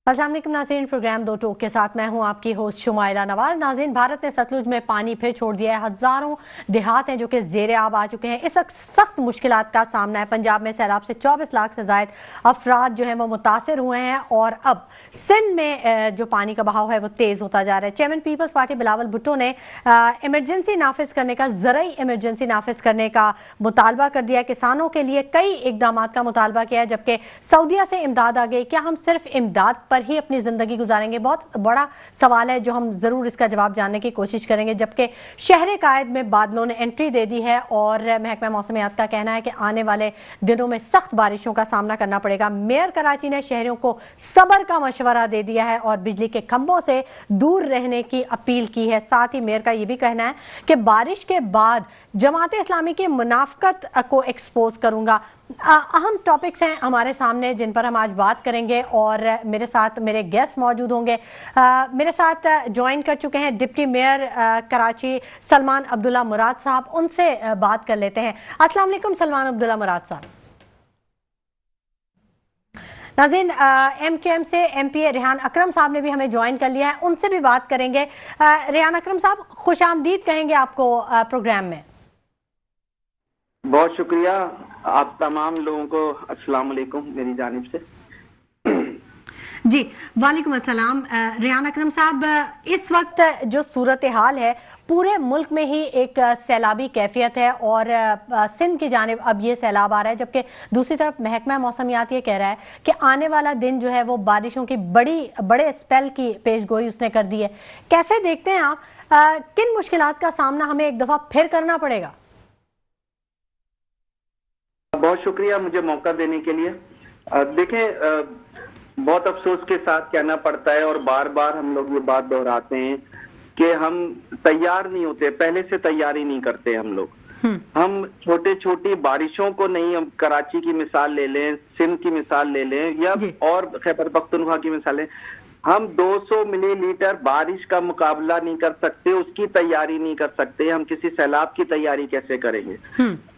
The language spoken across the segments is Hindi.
अस्सलाम वालेकुम नाज़रीन, प्रोग्राम दो टोक के साथ मैं हूं आपकी होस्ट शुमाइला नवाज। नाज़रीन, भारत ने सतलुज में पानी फिर छोड़ दिया है। हज़ारों देहात हैं जो कि ज़ेरे आब आ चुके हैं। इस वक्त सख्त मुश्किलात का सामना है। पंजाब में सैलाब से 24 लाख से ज़ायद अफराद जो हैं वो मुतासर हुए हैं और अब सिंध में जो पानी का बहाव है वो तेज़ होता जा रहा है। Chairman people's party Bilawal Bhutto ने इमरजेंसी नाफिज करने का ज़रूरी इमरजेंसी नाफिज करने का मुतालबा कर दिया है। किसानों के लिए कई इकदाम का मुतालबा किया है, जबकि सऊदीया से इमदाद आ गई। क्या हम सिर्फ इमदाद पर ही अपनी जिंदगी गुजारेंगे? बहुत बड़ा सवाल है जो हम जरूर इसका जवाब जानने की कोशिश करेंगे। जबकि शहर कायद में बादलों ने एंट्री दे दी है और महकमा मौसमियात का कहना है कि आने वाले दिनों में सख्त बारिशों का सामना करना पड़ेगा। मेयर कराची ने शहरों को सब्र का मशवरा दे दिया है और बिजली के खंभों से दूर रहने की अपील की है। साथ ही मेयर का यह भी कहना है कि बारिश के बाद जमात इस्लामी की मुनाफकत को एक्सपोज करूंगा। अहम टॉपिक्स हैं हमारे सामने जिन पर हम आज बात करेंगे और मेरे साथ मेरे गेस्ट मौजूद होंगे। मेरे साथ ज्वाइन कर चुके हैं डिप्टी मेयर कराची सलमान अब्दुल्ला मुराद साहब। उनसे बात कर लेते हैं। अस्सलाम वालेकुम सलमान अब्दुल्ला मुराद साहब। नाज़रीन, MQM से MP रेहान अकरम साहब ने भी हमें ज्वाइन कर लिया है, उनसे भी बात करेंगे। रेहान अकरम साहब, खुशामदीद कहेंगे आपको प्रोग्राम में। बहुत शुक्रिया आप तमाम लोगों को। अस्सलाम वालेकुम मेरी जानिब से। जी वालेकुम अस्सलाम। रेहान अकरम साहब, इस वक्त जो सूरत हाल है पूरे मुल्क में ही एक सैलाबी कैफियत है और सिंध की जानिब अब ये सैलाब आ रहा है, जबकि दूसरी तरफ महकमा मौसमियात ये कह रहा है कि आने वाला दिन जो है वो बारिशों की बड़े स्पेल की पेशगोई उसने कर दी है। कैसे देखते हैं आप, किन मुश्किलात का सामना हमें एक दफा फिर करना पड़ेगा? बहुत शुक्रिया मुझे मौका देने के लिए। देखें, बहुत अफसोस के साथ कहना पड़ता है और बार बार हम लोग ये बात दोहराते हैं कि हम तैयार नहीं होते, पहले से तैयारी नहीं करते हम लोग। हम छोटे छोटी बारिशों को नहीं, हम कराची की मिसाल ले लें, सिंध की मिसाल ले लें या और खैबर पख्तूनख्वा की मिसाल लें, हम 200 मिलीलीटर बारिश का मुकाबला नहीं कर सकते, उसकी तैयारी नहीं कर सकते। हम किसी सैलाब की तैयारी कैसे करेंगे?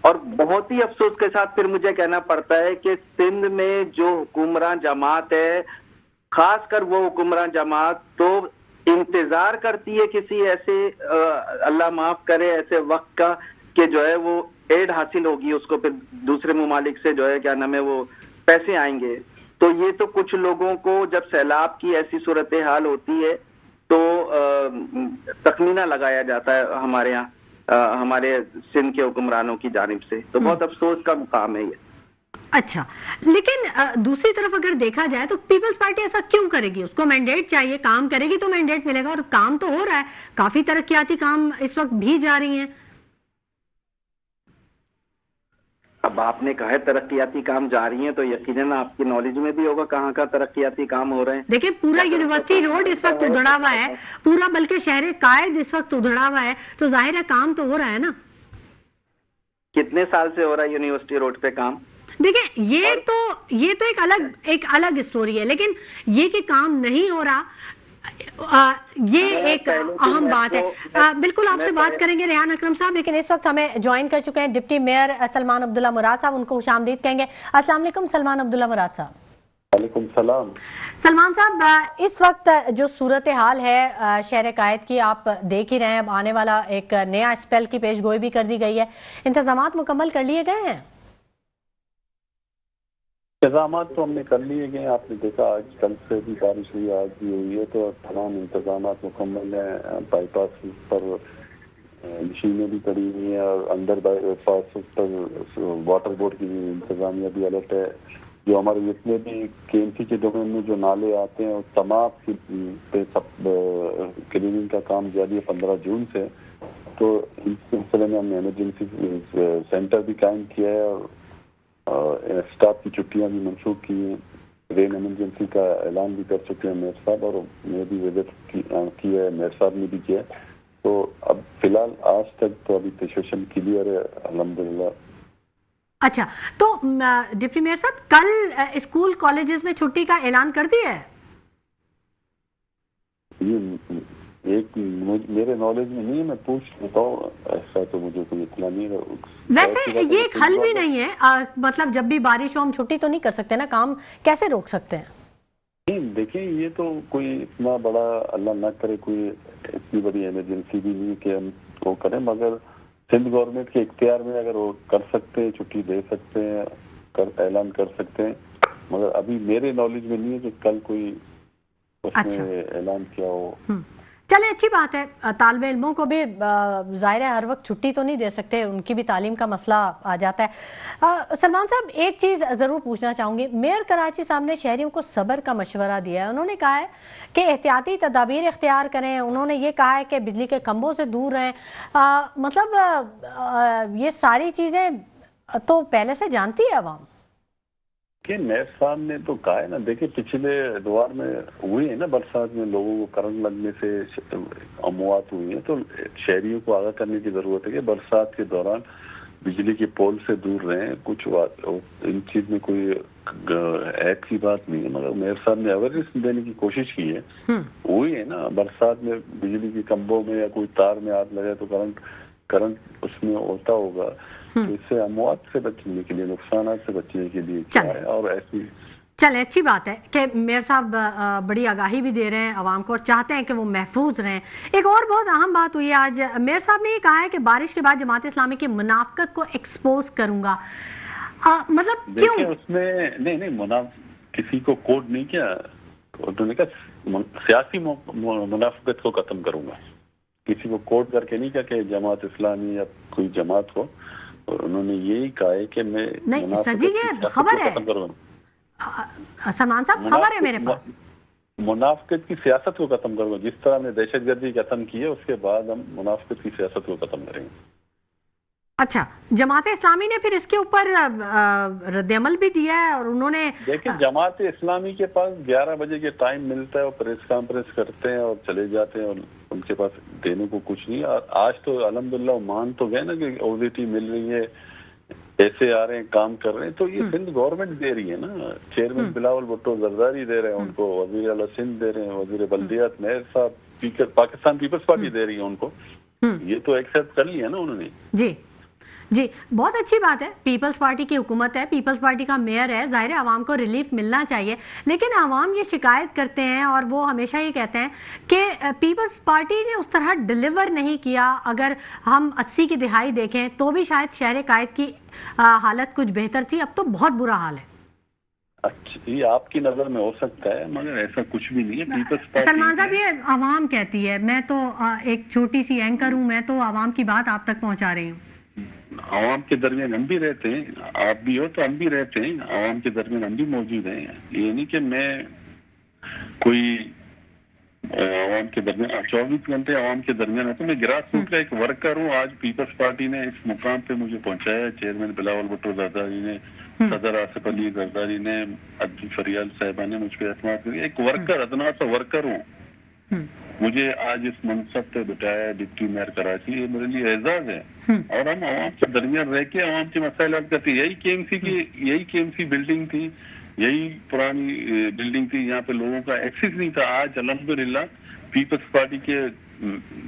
और बहुत ही अफसोस के साथ फिर मुझे कहना पड़ता है कि सिंध में जो हुक्मरान जमात है, खासकर वो हुक्मरान जमात तो इंतजार करती है किसी ऐसे अल्लाह माफ करे ऐसे वक्त का कि जो है वो एड हासिल होगी, उसको फिर दूसरे मुमालिक से जो है क्या नाम है वो पैसे आएंगे। तो ये तो कुछ लोगों को जब सैलाब की ऐसी सूरत हाल होती है तो तखमीना लगाया जाता है हमारे यहाँ, हमारे सिंध के हुक्मरानों की जानिब से। तो बहुत अफसोस का मुकाम है ये। अच्छा, लेकिन दूसरी तरफ अगर देखा जाए तो पीपल्स पार्टी ऐसा क्यों करेगी? उसको मैंडेट चाहिए, काम करेगी तो मैंडेट मिलेगा और काम तो हो रहा है। काफी तरक्याती काम इस वक्त भी जा रही हैं। अब आपने कहा है तरक्याती काम जा रही हैं तो यकीनन आपकी नॉलेज में भी होगा कहाँ का तरक्याती काम हो रहे हैं। देखिए, पूरा यूनिवर्सिटी रोड इस वक्त उधड़ा हुआ है, पूरा बल्कि शहर कायद इस वक्त उधड़ा हुआ है, तो जाहिर है काम तो हो रहा है ना। कितने साल से हो रहा है यूनिवर्सिटी रोड पे काम? देखिए, ये तो एक अलग स्टोरी है, लेकिन ये कि काम नहीं हो रहा ये एक अहम बात है। बिल्कुल आपसे बात करेंगे रेहान अकरम साहब, लेकिन इस वक्त हमें ज्वाइन कर चुके हैं डिप्टी मेयर सलमान अब्दुल्ला मुराद साहब। उनको खुशामदीद कहेंगे। अस्सलाम वालेकुम सलमान अब्दुल्ला मुराद साहब। वालेकुम सलाम। सलमान साहब, इस वक्त जो सूरत हाल है शहर कायद की आप देख ही रहे हैं। आने वाला एक नया स्पेल की पेशगोई भी कर दी गई है। इंतजामात मुकम्मल कर लिए गए हैं? इंतजाम तो हमने कर लिए गए। आपने देखा आज कल से भी बारिश हुई, आज भी हुई है, तो तमाम इंतजाम मुकम्मल है। बाईपास पर मशीनें भी पड़ी हुई हैं और अंदर बाईपास पर वाटर बोर्ड की इंतजामिया भी अलर्ट है। जो हमारे जितने भी KMC के डोमेन में जो नाले आते हैं तमाम पे सब क्लीनिंग का काम जारी है 15 जून से। तो इस सिलसिले में हमने इमरजेंसी सेंटर भी कायम किया है और स्टाफ की छुट्टियां भी मंसूख की हैं। रेन इमरजेंसी का ऐलान भी कर चुके हैं मेयर साहब और मैं भी विजिट की है, मेयर साहब ने भी किया। तो अब फिलहाल आज तक तो अभी सिचुएशन क्लियर है अल्हम्दुलिल्लाह। अच्छा, तो डिप्टी मेयर साहब, कल स्कूल कॉलेजेस में छुट्टी का ऐलान कर दिया है? मेरे नॉलेज में नहीं है, मैं पूछ लेता हूँ, ऐसा तो मुझे कोई इतना नहीं है। वैसे ये एक हल भी नहीं है, मतलब जब भी बारिश हो हम छुट्टी तो नहीं कर सकते ना, काम कैसे रोक सकते हैं? नहीं, देखिए ये तो कोई इतना बड़ा, अल्लाह ना करे, कोई इतनी बड़ी इमरजेंसी भी नहीं कि हम वो करें, मगर सिंध गवर्नमेंट के इख्तियार में अगर वो कर सकते हैं, छुट्टी दे सकते हैं, ऐलान कर सकते हैं, मगर अभी मेरे नॉलेज में नहीं है कि कल कोई उसने ऐलान किया हो। चले, अच्छी बात है। तालिब इल्मों को भी ज़ाहिर है हर वक्त छुट्टी तो नहीं दे सकते, उनकी भी तालीम का मसला आ जाता है। सलमान साहब, एक चीज़ ज़रूर पूछना चाहूँगी। मेयर कराची साहब ने शहरियों को सब्र का मशवरा दिया है। उन्होंने कहा है कि एहतियाती तदाबीर इख्तियार करें। उन्होंने ये कहा है कि बिजली के खंभों से दूर रहें। मतलब ये सारी चीज़ें तो पहले से जानती है अवाम। कि मेयर साहब ने तो कहा है ना, देखिए पिछले दौर में हुई है ना बरसात में, लोगों को करंट लगने से अमवात हुई है, तो शहरियों को आगाह करने की जरूरत है कि बरसात के दौरान बिजली के पोल से दूर रहें। कुछ इन चीज में कोई ऐप की बात नहीं है, मगर मेयर साहब ने अवेयरनेस देने की कोशिश की है। हुई है ना, बरसात में बिजली के खंभों में या कोई तार में आग लगे तो करंट उसमें होता होगा, तो इससे अमवात से बचने के लिए, नुकसान से बचने के लिए क्या है। और ऐसी चले, अच्छी बात है कि मेयर साहब बड़ी आगाही भी दे रहे हैं आवाम को और चाहते हैं कि वो महफूज रहें। एक और बहुत अहम बात हुई है आज, मेयर साहब ने ये कहा है कि बारिश के बाद जमात इस्लामी की मुनाफकत को एक्सपोज करूंगा। मतलब क्यों? उसमें नहीं किसी को कोड नहीं किया, उन्होंने कहा सियासी मुनाफकत को खत्म करूंगा। किसी को कोड करके नहीं कहा कि जमात इस्लामी या कोई जमात हो, और उन्होंने यही कहा है कि मैं नहीं सर जी, ये खबर है सलमान साहब, खबर है मेरे पास। मुनाफिकत की सियासत को खत्म करूंगा। जिस तरह हमने दहशतगर्दी खत्म की है, उसके बाद हम मुनाफिकत की सियासत को खत्म करेंगे। अच्छा, जमात इस्लामी ने फिर इसके ऊपर रद्द-ए-अमल भी दिया है और उन्होंने, देखिए जमात इस्लामी के पास 11 बजे के टाइम मिलता है और प्रेस कॉन्फ्रेंस करते हैं और चले जाते हैं, और उनके पास देने को कुछ नहीं। और आज तो अल्हम्दुलिल्लाह मान तो गए ना कि ओडिटी मिल रही है, पैसे आ रहे हैं, काम कर रहे हैं, तो ये सिंध गवर्नमेंट दे रही है ना। चेयरमैन बिलावल भुट्टो जरदारी दे रहे हैं उनको, वजीर आला सिंध दे रहे हैं, वजीर बल्दियात मेयर साहब, स्पीकर पाकिस्तान पीपल्स पार्टी दे रही है उनको। ये तो एक्सेप्ट कर लिया ना उन्होंने। जी, बहुत अच्छी बात है। पीपल्स पार्टी की हुकूमत है, पीपल्स पार्टी का मेयर है, जाहिर है आवाम को रिलीफ मिलना चाहिए। लेकिन आवाम ये शिकायत करते हैं और वो हमेशा ये कहते हैं कि पीपल्स पार्टी ने उस तरह डिलीवर नहीं किया। अगर हम 80 की दिहाई देखें तो भी शायद शहर कायद की हालत कुछ बेहतर थी, अब तो बहुत बुरा हाल है। अच्छा, ये आपकी नजर में हो सकता है, मगर ऐसा कुछ भी नहीं है। पीपल्स पार्टी, सलमान साहब, ये आवाम कहती है। मैं तो एक छोटी सी एंकर हूँ, मैं तो आवाम की बात आप तक पहुँचा रही हूँ। आवाम के दरमियान हम भी रहते हैं, आप भी हो तो हम भी रहते हैं, आवाम के दरमियान हम भी मौजूद हैं। ये नहीं कि मैं कोई आवाम के दरमियान 24 घंटे आवाम के दरमियान है, तो मैं ग्रास रूट का एक वर्कर हूँ। आज पीपल्स पार्टी ने इस मुकाम पे मुझे पहुंचाया है। चेयरमैन बिलावल भुट्टो जरदारी ने, सदर आसिफ अली जरदारी ने, अब्दुल फरियाल साहिबा ने मुझ पर एतमाद किया। एक वर्कर, अदना सा वर्कर हूँ, मुझे आज इस मनसब पे बिठाया डिप्टी मेयर कराची, ये मेरे लिए एजाज है। और हम आवाम के दरमियान रह के आवाम के मसाइल हल करते। यही केएमसी बिल्डिंग थी, यही पुरानी बिल्डिंग थी, यहाँ पे लोगों का एक्सेस नहीं था। आज अल्हम्दुलिल्लाह पीपल्स पार्टी के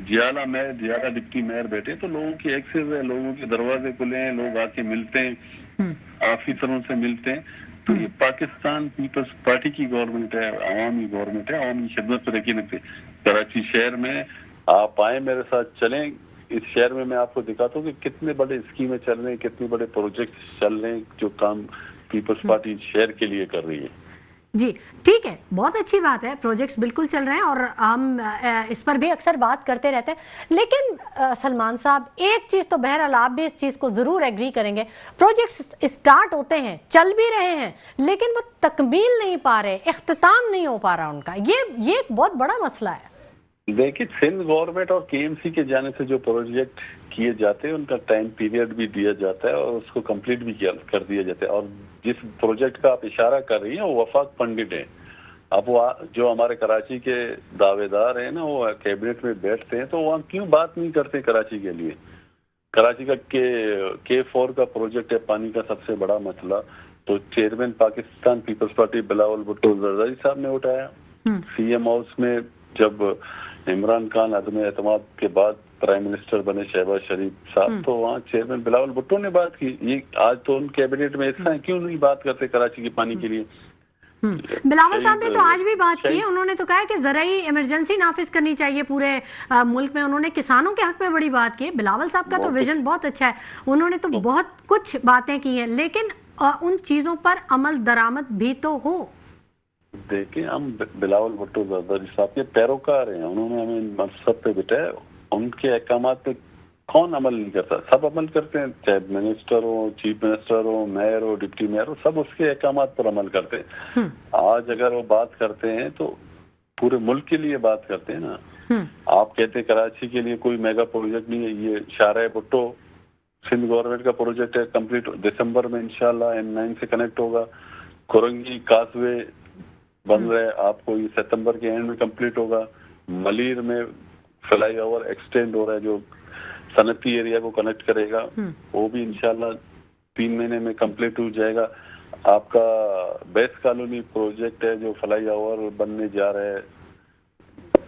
जियाला डिप्टी मेयर बैठे, तो लोगों की एक्सेस है, लोगों के दरवाजे खुले हैं, लोग आके मिलते हैं, ऑफिसरों से मिलते हैं। तो ये पाकिस्तान पीपल्स पार्टी की गवर्नमेंट है, आवामी गवर्नमेंट है, आवामी खिदमत पर यकीन रखते। कराची शहर में आप आए, मेरे साथ चलें, इस शहर में मैं आपको दिखाता हूँ कि कितने बड़े स्कीमें चल रहे हैं, कितने बड़े प्रोजेक्ट चल रहे हैं, जो काम पीपल्स पार्टी शहर के लिए कर रही है। जी ठीक है, बहुत अच्छी बात है, प्रोजेक्ट्स बिल्कुल चल रहे हैं और हम इस पर भी अक्सर बात करते रहते हैं। लेकिन सलमान साहब, एक चीज़ तो बहरहाल आप भी इस चीज़ को ज़रूर एग्री करेंगे, प्रोजेक्ट्स स्टार्ट होते हैं, चल भी रहे हैं, लेकिन वो तकमील नहीं पा रहे, इख्तिताम नहीं हो पा रहा उनका। ये एक बहुत बड़ा मसला है। देखिए, सिंध गवर्नमेंट और केएमसी के जाने से जो प्रोजेक्ट किए जाते हैं उनका टाइम पीरियड भी दिया जाता है और उसको कंप्लीट भी कर दिया जाता है। और जिस प्रोजेक्ट का आप इशारा कर रही हैं वो वफाक फंडेड है। अब वो जो हमारे कराची के दावेदार हैं ना, वो कैबिनेट में बैठते हैं, तो वहाँ क्यों बात नहीं करते कराची के लिए? कराची का K4 का प्रोजेक्ट है, पानी का सबसे बड़ा मसला, तो chairman Pakistan people's party Bilawal Bhutto Zardari साहब ने उठाया। सीएम हाउस में जब इमरान खान अदम एतमाद के बाद प्राइम मिनिस्टर बने शहबाज शरीफ साहब, तो वहाँ चेयरमैन बिलावल भुट्टो ने बात की। ये आज तो उन कैबिनेट में ऐसा है, क्यों नहीं बात करते कराची के पानी के लिए? बिलावल साहब ने तो आज भी बात की है, उन्होंने तो कहा है कि जराई इमरजेंसी नाफिज करनी चाहिए पूरे मुल्क में। उन्होंने किसानों के हक में बड़ी बात की है। बिलावल साहब का तो विजन बहुत अच्छा है, उन्होंने तो बहुत कुछ बातें की हैं, लेकिन उन चीजों पर अमल दरामद भी तो हो। देखिए, हम बिलावल भुट्टो जरदारी साहब के पैरोकार हैं, उन्होंने हमें मनसब पे बिठाया। उनके अहकामात पे कौन अमल नहीं करता? सब अमल करते हैं, चाहे मिनिस्टर हो, चीफ मिनिस्टर हो, मेयर हो, डिप्टी मेयर हो, सब उसके अहकामात पर अमल करते हैं। आज अगर वो बात करते हैं तो पूरे मुल्क के लिए बात करते हैं ना। आप कहते हैं कराची के लिए कोई मेगा प्रोजेक्ट नहीं है, ये शाहराह भुट्टो सिंध गवर्नमेंट का प्रोजेक्ट है, कंप्लीट दिसंबर में इंशाल्लाह M9 से कनेक्ट होगा। कुरंगी कासवे बन रहे, आपको ये सितंबर के एंड में कंप्लीट होगा। मलीर में फ्लाई ओवर एक्सटेंड हो रहा है जो सनती एरिया को कनेक्ट करेगा, वो भी इंशाल्लाह 3 महीने में कंप्लीट हो जाएगा। आपका बेस्ट कॉलोनी प्रोजेक्ट है जो फ्लाई ओवर बनने जा रहा है,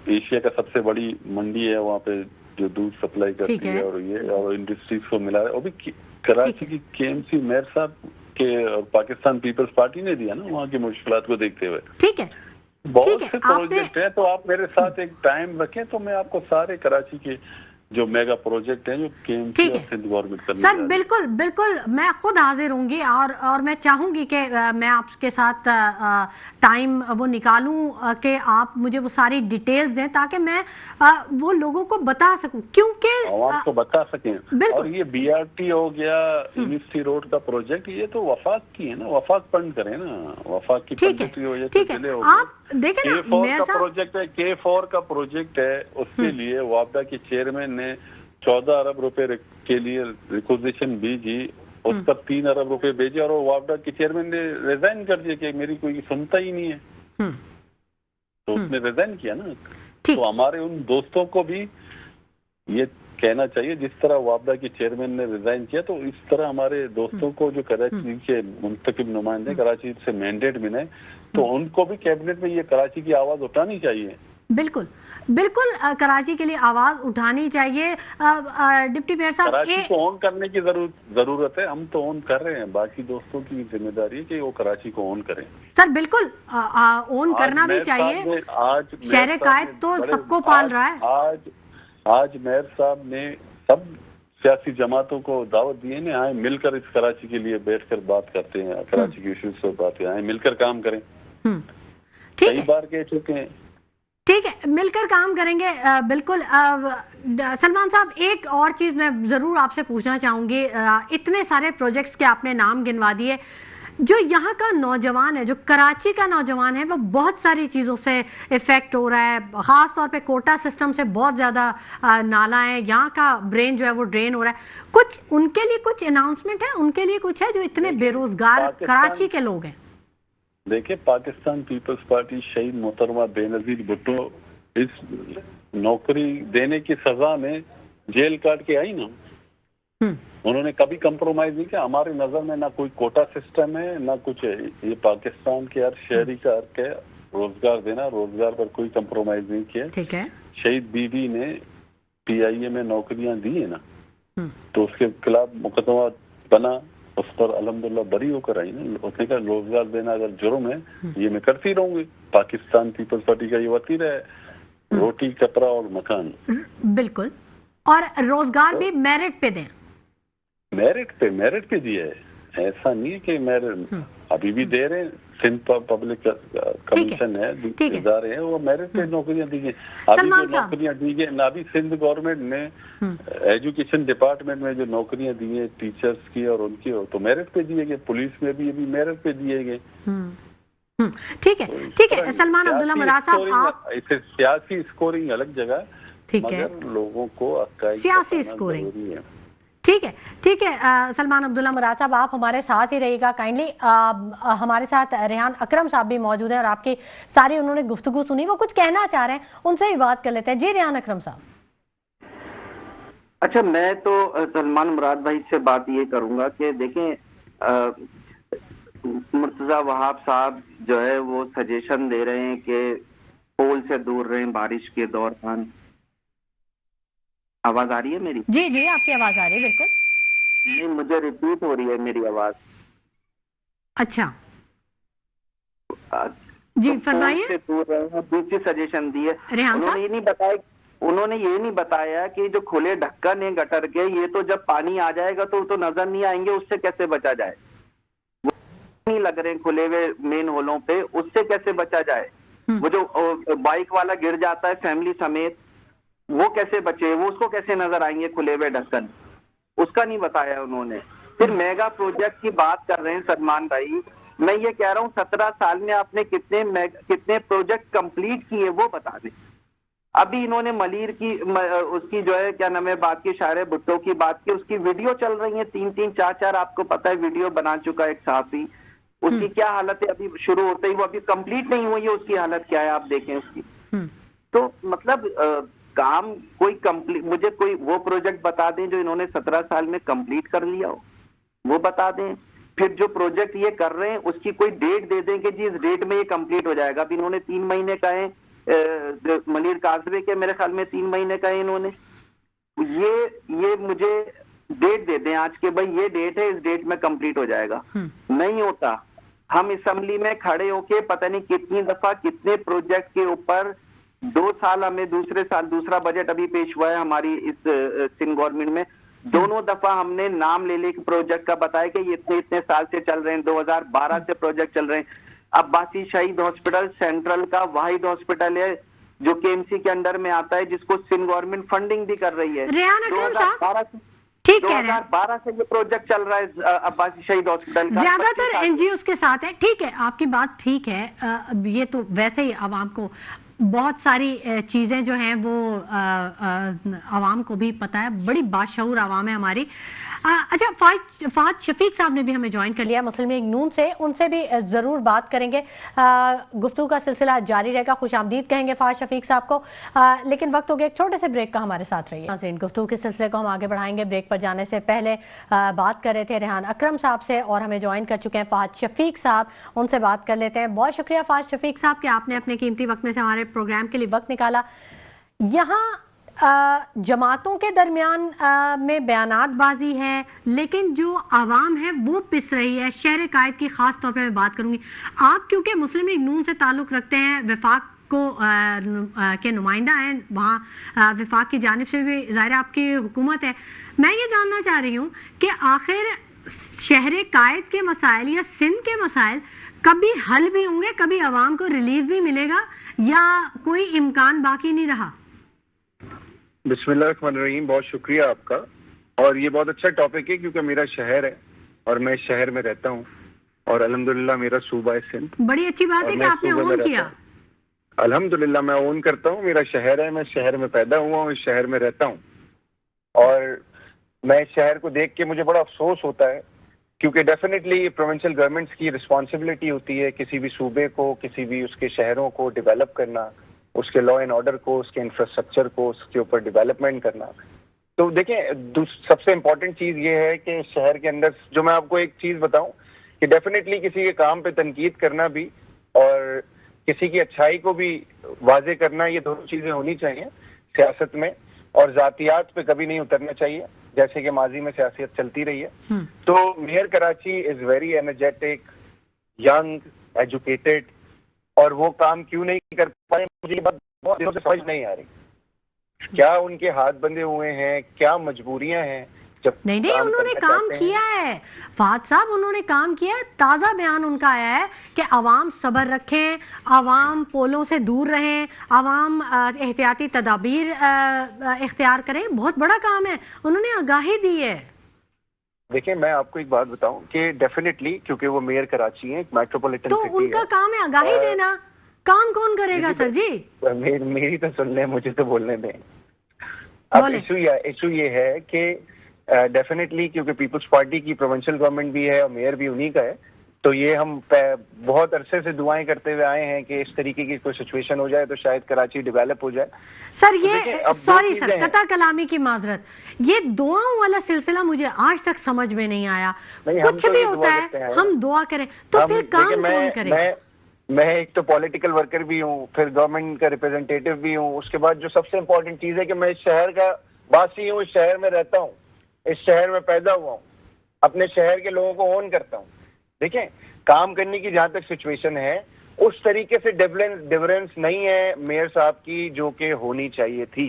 एशिया का सबसे बड़ी मंडी है वहाँ पे जो दूध सप्लाई करती है, और ये और इंडस्ट्रीज को मिला है। वो भी कराची की KMC मेयर साहब के और पाकिस्तान पीपल्स पार्टी ने दिया ना, वहाँ की मुश्किलात को देखते हुए। ठीक है, बहुत से प्रोजेक्ट है, तो आप मेरे साथ एक टाइम रखें तो मैं आपको सारे कराची के जो मेगा प्रोजेक्ट हैं जो KMC और सिंध गवर्नमेंट करने सर बिल्कुल बिल्कुल मैं खुद हाजिर होंगी, और मैं चाहूंगी कि मैं आपके साथ टाइम वो निकालूं कि आप मुझे वो सारी डिटेल्स दें ताकि मैं वो लोगों को बता सकूं, क्योंकि आपको बता सकें। और ये BRT हो गया, यूनिवर्सिटी रोड का प्रोजेक्ट, ये तो वफाक की है ना, वफाक फंड करें ना, वफाक की पंडितरी हो जाए तो चले हो। आप देखें ना, K4 का प्रोजेक्ट है, K4 का प्रोजेक्ट है, उसके लिए वापडा के चेयरमैन ने 14 अरब रुपए के लिए रिक्वेजिशन भेजी, उस पर 3 अरब रुपए भेजे, और वो वापडा के चेयरमैन ने रिजाइन कर दिया कि मेरी कोई सुनता ही नहीं है, तो उसने रिजाइन किया ना। तो हमारे उन दोस्तों को भी ये कहना चाहिए, जिस तरह वापडा के चेयरमैन ने रिजाइन किया, तो इस तरह हमारे दोस्तों को जो कराची के मुंतखब नुमाइंदे कराची से मैंडेट मिले, तो उनको भी कैबिनेट में ये कराची की आवाज उठानी चाहिए। बिल्कुल बिल्कुल, कराची के लिए आवाज उठानी चाहिए। डिप्टी मेयर साहब, कराची को ऑन करने की जरूरत है, हम तो ऑन कर रहे हैं, बाकी दोस्तों की जिम्मेदारी है कि वो कराची को ऑन करें। सर बिल्कुल ऑन करना भी चाहिए, आज शहर कायद तो सबको पाल रहा है। आज मेयर साहब ने सब सियासी जमातों को दावत दी है ना, आए मिलकर इस कराची के लिए बैठकर बात करते हैं, कराची के इश्यूज पर बात करें, आए मिलकर काम करें। कई बार कह चुके हैं। ठीक है, मिलकर काम करेंगे। बिल्कुल। सलमान साहब, एक और चीज मैं जरूर आपसे पूछना चाहूंगी, इतने सारे प्रोजेक्ट्स के आपने नाम गिनवा दिए, जो यहाँ का नौजवान है, जो कराची का नौजवान है, वो बहुत सारी चीज़ों से इफेक्ट हो रहा है, ख़ास तौर पे कोटा सिस्टम से बहुत ज़्यादा नाला है, यहाँ का ब्रेन जो है वो ड्रेन हो रहा है। कुछ उनके लिए कुछ अनाउंसमेंट है, उनके लिए कुछ है, जो इतने बेरोजगार कराची के लोग हैं? देखिए, पाकिस्तान पीपल्स पार्टी शहीद मोहतरमा बेनजीर भुट्टो इस नौकरी देने की सजा में जेल काट के आई ना, उन्होंने कभी कंप्रोमाइज नहीं किया। हमारी नजर में ना कोई कोटा सिस्टम है ना कुछ है, ये पाकिस्तान के हर शहरी का हक है रोजगार देना, रोजगार पर कोई कंप्रोमाइज नहीं किया। ठीक है। शहीद बीबी ने PIA में नौकरियां दी है ना, तो उसके खिलाफ मुकदमा बना, उस पर अल्हम्दुलिल्लाह बरी होकर आई ना। उसने कहा रोजगार देना अगर जुर्म है, ये मैं करती रहूंगी। पाकिस्तान पीपल्स पार्टी का ये वतीर है, रोटी कपड़ा और मकान। बिल्कुल, और रोजगार भी मेरिट पे दें। मेरिट पे दिया है, ऐसा नहीं है कि मेरिट अभी भी दे रहे हैं। सिंध पब्लिक कमीशन है, इदारे हैं, वो मेरिट पे नौकरियां दी गई। अभी जो नौकरियां दी गई ना, अभी सिंध गवर्नमेंट ने एजुकेशन डिपार्टमेंट में जो नौकरियां दी है टीचर्स की और उनकी, तो मेरिट पे दिए गए। पुलिस में भी अभी मेरिट पे दिए गए। ठीक है, ठीक है। सलमान अब्दुल्ला मुराद साहब, आप इसे सियासी स्कोरिंग अलग जगह, ठीक है, मगर लोगों को सियासी स्कोरिंग, ठीक है, ठीक है। सलमान अब्दुल्ला मुराद साहब, आप हमारे साथ ही रहिएगा काइंडली। हमारे साथ रेहान अकरम साहब भी मौजूद हैं और आपकी सारी उन्होंने गुफ्तगू सुनी, वो कुछ कहना चाह रहे हैं, उनसे भी बात कर लेते हैं। जी रेहान अकरम साहब। अच्छा, मैं तो सलमान मुराद भाई से बात ये करूंगा कि देखें, मुर्तजा वहाब साहब जो है वो सजेशन दे रहे हैं कि पोल से दूर रहें बारिश के दौरान। आवाज आ रही है मेरी? जी जी, आपकी आवाज आ रही है, बिल्कुल। नहीं, मुझे रिपीट हो रही है मेरी आवाज। अच्छा, जी फरमाइए। से दूर रहे हैं, दूसरी सजेशन दी है। रेहान उन्होंने ये नहीं बताया कि जो खुले ढक्कन है गटर के, ये तो जब पानी आ जाएगा तो नजर नहीं आएंगे, उससे कैसे बचा जाए? वो नहीं लग रहे हैं खुले हुए मेन होलों पे, उससे कैसे बचा जाए? वो जो बाइक वाला गिर जाता है फैमिली समेत, वो कैसे बचे? वो उसको कैसे नजर आएंगे खुले हुए ढक्कन? उसका नहीं बताया उन्होंने। फिर मेगा प्रोजेक्ट की बात कर रहे हैं सलमान भाई, मैं ये कह रहा हूँ 17 साल में आपने कितने प्रोजेक्ट कंप्लीट किए वो बता दें। अभी इन्होंने मलिर की उसकी जो है क्या नाम है बात की, शायर भुट्टो की बात की, उसकी वीडियो चल रही है 3-3 4-4, आपको पता है वीडियो बना चुका है एक सहाफी, उसकी क्या हालत है अभी शुरू होते ही, वो अभी कंप्लीट नहीं हुई है, उसकी हालत क्या है आप देखें उसकी। तो मतलब काम कोई कंप्लीट, मुझे कोई वो प्रोजेक्ट बता दें जो इन्होंने 17 साल में कंप्लीट कर लिया हो, वो बता दें। फिर जो प्रोजेक्ट ये कर रहे हैं उसकी कोई डेट दे दें कि जी इस डेट में ये कंप्लीट हो जाएगा। अभी इन्होंने 3 महीने कहे, मलिर काजबे के मेरे ख्याल में 3 महीने कहे इन्होंने। ये मुझे डेट दे दें आज के, भाई ये डेट है, इस डेट में कंप्लीट हो जाएगा। नहीं होता। हम असेंबली में खड़े होके पता नहीं कितनी दफा कितने प्रोजेक्ट के ऊपर 2 साल हमें दूसरा बजट अभी पेश हुआ है हमारी इस सिंध गवर्नमेंट में, दोनों दफा हमने नाम ले के प्रोजेक्ट का बताया कि ये इतने साल से चल रहे हैं, 2012 से प्रोजेक्ट चल रहे हैं। अब्बासी शहीद हॉस्पिटल सेंट्रल का वाहिद हॉस्पिटल है जो केएमसी के अंडर में आता है, जिसको सिंध गवर्नमेंट फंडिंग भी कर रही है। 2012 से ये प्रोजेक्ट चल रहा है अब्बासी शहीद हॉस्पिटल का, ज्यादातर एनजीओ के साथ है। ठीक है, आपकी बात ठीक है। ये तो वैसे ही आवाम को बहुत सारी चीजें जो हैं वो आवाम को भी पता है, बड़ी बाशऊर आवाम है हमारी। अच्छा, फाज शफीक साहब ने भी हमें ज्वाइन कर लिया मुस्लिम लीग नून से, उनसे भी जरूर बात करेंगे। गुफ्तगू का सिलसिला जारी रहेगा, खुशामदीद कहेंगे फाज शफीक साहब को, लेकिन वक्त हो गया एक छोटे से ब्रेक का, हमारे साथ रहिए। गुफ्तगू के सिलसिले को हम आगे बढ़ाएंगे। ब्रेक पर जाने से पहले बात कर रहे थे रेहान अकरम साहब से, और हमें ज्वाइन कर चुके हैं फाज शफीक साहब, उनसे बात कर लेते हैं। बहुत शुक्रिया फाज शफीक साहब कि आपने अपने कीमती वक्त में से हमारे प्रोग्राम के लिए वक्त निकाला। यहाँ जमातों के दरमियान में बयानातबाजी है, लेकिन जो आवाम है वो पिस रही है। शहर कायद की खास तौर पे मैं बात करूंगी। आप क्योंकि मुस्लिम लीग नून से ताल्लुक रखते हैं, वफाक को के नुमाइंदा हैं, वहाँ वफाक की जानिब से भी ज़ाहिर आपकी हुकूमत है। मैं ये जानना चाह रही हूँ कि आखिर शहर कायद के मसाइल या सिंध के मसाइल कभी हल भी होंगे, कभी आवाम को रिलीफ भी मिलेगा, या कोई इम्कान बाकी नहीं रहा? बिस्मिल्लाहिर्रहमानिर्रहीम, बहुत शुक्रिया आपका। और ये बहुत अच्छा टॉपिक है क्योंकि मेरा शहर है और मैं शहर में रहता हूँ, और अल्हम्दुलिल्लाह मेरा सूबा है सिंध। बड़ी अच्छी बात है कि आपने ओन किया। अल्हम्दुलिल्लाह मैं ओन करता हूँ, मेरा शहर है, मैं शहर में पैदा हुआ हूँ, इस शहर में रहता हूँ। और मैं इस शहर को देख के मुझे बड़ा अफसोस होता है, क्योंकि डेफिनेटली ये प्रोविंशियल गवर्नमेंट्स की रिस्पॉन्सिबिलिटी होती है किसी भी सूबे को, किसी भी उसके शहरों को डेवलप करना, उसके लॉ एंड ऑर्डर को, उसके इंफ्रास्ट्रक्चर को, उसके ऊपर डेवलपमेंट करना। तो देखें, सबसे इम्पोर्टेंट चीज़ ये है कि शहर के अंदर, जो मैं आपको एक चीज़ बताऊं कि डेफिनेटली किसी के काम पे तनकीद करना भी और किसी की अच्छाई को भी वाजे करना, ये दोनों चीज़ें होनी चाहिए सियासत में, और ज़ातियात पे कभी नहीं उतरना चाहिए, जैसे कि माजी में सियासत चलती रही है। तो mayor Karachi is very energetic, young, educated, और वो काम क्यों नहीं कर पाए, मुझे ये बात बहुत दिनों से समझ नहीं आ रही। क्या उनके हाथ बंधे हुए हैं, क्या मजबूरियां हैं? जब नहीं, उन्होंने काम किया है फाद साहब, उन्होंने काम किया है। ताज़ा बयान उनका आया है कि आवाम सब्र रखें, आवाम पोलों से दूर रहें, आवाम एहतियाती तदाबीर इख्तियार करें। बहुत बड़ा काम है, उन्होंने आगाही दी है। देखिए, मैं आपको एक बात बताऊं कि डेफिनेटली, क्योंकि वो मेयर कराची है, मेट्रोपॉलिटन तो सिटी उनका काम है आगाही देना। काम कौन करेगा सर जी? मेरी तो सुन लें, मुझे तो बोलने दें। अब इशू ये है कि डेफिनेटली क्योंकि पीपल्स पार्टी की प्रोविंशियल गवर्नमेंट भी है और मेयर भी उन्हीं का है, तो ये हम बहुत अरसे से दुआएं करते हुए आए हैं कि इस तरीके की कोई सिचुएशन हो जाए तो शायद कराची डेवलप हो जाए। सर ये सॉरी सर, कता कलामी की माजरत, ये दुआओं वाला सिलसिला मुझे आज तक समझ में नहीं आया। कुछ भी होता है हम दुआ करें, तो फिर काम कौन करे? मैं एक तो पॉलिटिकल वर्कर भी हूँ, फिर गवर्नमेंट का रिप्रेजेंटेटिव भी हूँ। उसके बाद जो सबसे इम्पोर्टेंट चीज है कि मैं इस शहर का वासी हूँ, इस शहर में रहता हूँ, इस शहर में पैदा हुआ हूँ, अपने शहर के लोगों को ओन करता हूँ। देखें, काम करने की जहां तक सिचुएशन है, उस तरीके से डिफरेंस नहीं है मेयर साहब की जो कि होनी चाहिए थी,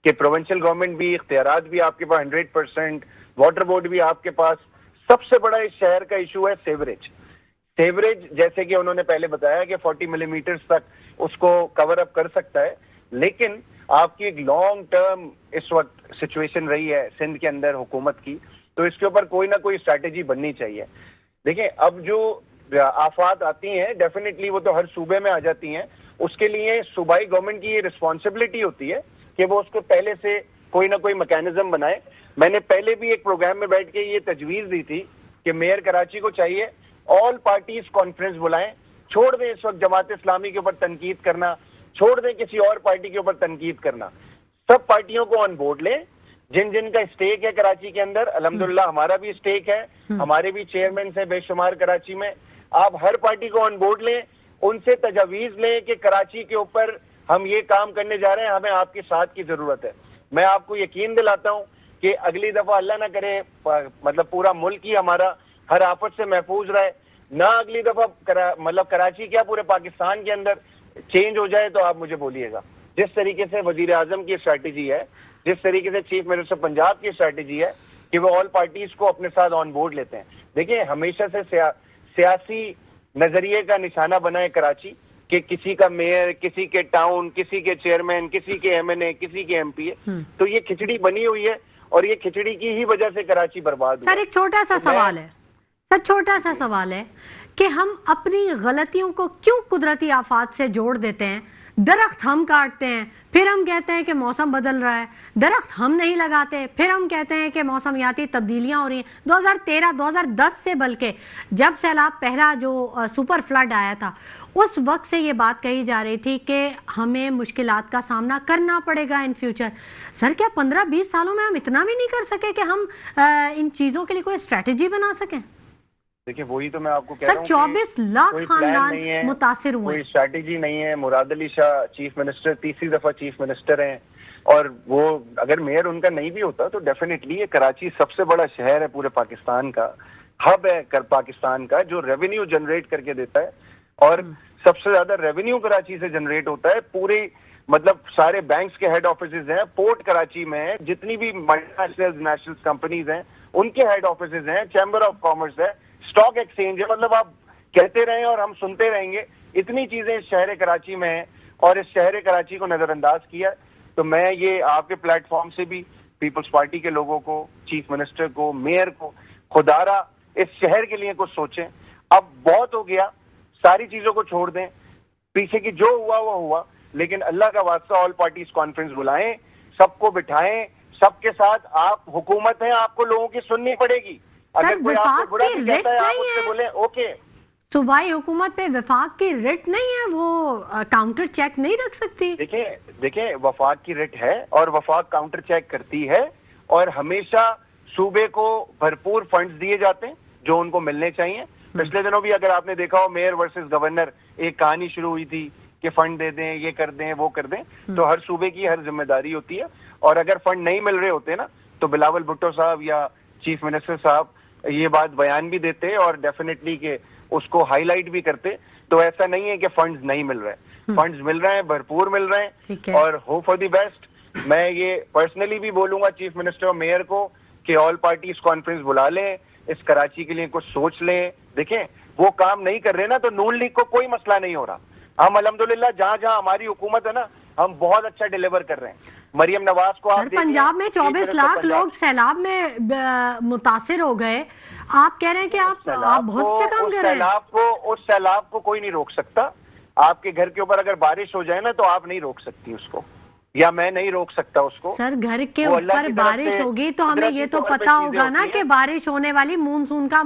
कि प्रोविंशियल गवर्नमेंट भी, इख्तियारात भी आपके पास 100%, वाटर बोर्ड भी आपके पास। सबसे बड़ा इस शहर का इशू है सेवरेज। जैसे कि उन्होंने पहले बताया कि 40 मिलीमीटर तक उसको कवर अप कर सकता है, लेकिन आपकी एक लॉन्ग टर्म इस वक्त सिचुएशन रही है सिंध के अंदर हुकूमत की, तो इसके ऊपर कोई ना कोई स्ट्रैटेजी बननी चाहिए। देखिए, अब जो आफात आती हैं डेफिनेटली वो तो हर सूबे में आ जाती हैं, उसके लिए सूबाई गवर्नमेंट की ये रिस्पॉन्सिबिलिटी होती है कि वो उसको पहले से कोई ना कोई मैकेनिज्म बनाए। मैंने पहले भी एक प्रोग्राम में बैठ के ये तजवीज दी थी कि मेयर कराची को चाहिए ऑल पार्टीज कॉन्फ्रेंस बुलाएं, छोड़ दें इस वक्त जमात इस्लामी के ऊपर तनकीद करना, छोड़ दें किसी और पार्टी के ऊपर तनकीद करना, सब पार्टियों को ऑन बोर्ड लें जिन जिन का स्टेक है कराची के अंदर। अल्हम्दुलिल्लाह हमारा भी स्टेक है, हमारे भी चेयरमैन है बेशुमार कराची में। आप हर पार्टी को ऑन बोर्ड लें, उनसे तजावीज लें कि कराची के ऊपर हम ये काम करने जा रहे हैं, हमें आपके साथ की जरूरत है। मैं आपको यकीन दिलाता हूं कि अगली दफा अल्लाह ना करे मतलब पूरा मुल्क ही हमारा हर आफत से महफूज रहे, ना अगली दफा कराची क्या पूरे पाकिस्तान के अंदर चेंज हो जाए, तो आप मुझे बोलिएगा। जिस तरीके से वजीर आजम की स्ट्रैटेजी है, जिस तरीके से चीफ मिनिस्टर पंजाब की स्ट्रैटेजी है कि वो ऑल पार्टीज को अपने साथ ऑन बोर्ड लेते हैं। देखिए, हमेशा से सियासी नजरिए का निशाना बना है कराची कि किसी का मेयर, किसी के टाउन, किसी के चेयरमैन, किसी के एमएनए, किसी के एमपी, तो ये खिचड़ी बनी हुई है और ये खिचड़ी की ही वजह से कराची बर्बाद हुआ। सर, एक छोटा सा सवाल है, सर छोटा सा सवाल है कि हम अपनी गलतियों को क्यों कुदरती आफात से जोड़ देते हैं? दरख्त हम काटते हैं, फिर हम कहते हैं कि मौसम बदल रहा है, दरख्त हम नहीं लगाते, फिर हम कहते हैं कि मौसमियाती तब्दीलियां हो रही हैं। 2013-2010 से, बल्कि जब सैलाब पहला जो सुपर फ्लड आया था, उस वक्त से ये बात कही जा रही थी कि हमें मुश्किलात का सामना करना पड़ेगा इन फ्यूचर। सर, क्या 15-20 सालों में हम इतना भी नहीं कर सके कि हम इन चीजों के लिए कोई स्ट्रेटेजी बना सकें? देखिए, वही तो मैं आपको कह रहा हूं, 24 लाख खानदान मुतासिर हुए, कोई स्ट्रैटेजी नहीं है। मुराद अली शाह चीफ मिनिस्टर, तीसरी दफा चीफ मिनिस्टर हैं, और वो अगर मेयर उनका नहीं भी होता तो डेफिनेटली ये कराची सबसे बड़ा शहर है पूरे पाकिस्तान का, हब है पाकिस्तान का, जो रेवेन्यू जनरेट करके देता है, और सबसे ज्यादा रेवेन्यू कराची से जनरेट होता है। पूरे मतलब सारे बैंक्स के हेड ऑफिसेज हैं, पोर्ट कराची में है, जितनी भी मल्टीनेशनल नेशनल कंपनीज हैं उनके हेड ऑफिसेज हैं, चैम्बर ऑफ कॉमर्स है, स्टॉक एक्सचेंज है। मतलब आप कहते रहें और हम सुनते रहेंगे, इतनी चीजें इस शहर कराची में हैं, और इस शहर कराची को नजरअंदाज किया। तो मैं ये आपके प्लेटफॉर्म से भी पीपल्स पार्टी के लोगों को, चीफ मिनिस्टर को, मेयर को, खुदारा इस शहर के लिए कुछ सोचें। अब बहुत हो गया, सारी चीजों को छोड़ दें, पीछे की जो हुआ वो हुआ, लेकिन अल्लाह का वास्ता ऑल पार्टीज कॉन्फ्रेंस बुलाएं, सबको बिठाएं, सबके साथ आप हुकूमत है, आपको लोगों की सुननी पड़ेगी। अगर कोई आपको बुरा भी कहता है, आप उससे बोले ओके। सूबाई हुकूमत पे वफाक की रिट नहीं है, वो काउंटर चेक नहीं रख सकती। देखिए वफाक की रिट है और वफाक काउंटर चेक करती है, और हमेशा सूबे को भरपूर फंड्स दिए जाते हैं जो उनको मिलने चाहिए। पिछले दिनों भी अगर आपने देखा हो, मेयर वर्सेस गवर्नर एक कहानी शुरू हुई थी कि फंड दे दें, ये कर दें, वो कर दें। तो हर सूबे की हर जिम्मेदारी होती है, और अगर फंड नहीं मिल रहे होते ना, तो बिलावल भुट्टो साहब या चीफ मिनिस्टर साहब ये बात बयान भी देते और डेफिनेटली के उसको हाईलाइट भी करते। तो ऐसा नहीं है कि फंड्स नहीं मिल रहे हैं, फंड्स मिल रहे हैं, भरपूर मिल रहे हैं, और होप फॉर द बेस्ट। मैं ये पर्सनली भी बोलूंगा चीफ मिनिस्टर और मेयर को कि ऑल पार्टीज कॉन्फ्रेंस बुला लें, इस कराची के लिए कुछ सोच लें। देखें, वो काम नहीं कर रहे ना, तो नून लीग को कोई मसला नहीं हो रहा। हम अल्हम्दुलिल्लाह जहां जहां हमारी हुकूमत है ना, हम बहुत अच्छा डिलीवर कर रहे हैं। मरियम नवाज को आप पंजाब में 24 लाख लोग सैलाब में मुतासिर हो गए, आप कह रहे हैं कि आप बहुत अच्छा काम कर रहे हैं। उस सैलाब को कोई नहीं रोक सकता। आपके घर के ऊपर अगर बारिश हो जाए ना, तो आप नहीं रोक सकती उसको, या मैं नहीं रोक सकता उसको। सर, घर के ऊपर बारिश होगी तो हमें ये तो पता होगा ना कि बारिश होने वाली, मानसून का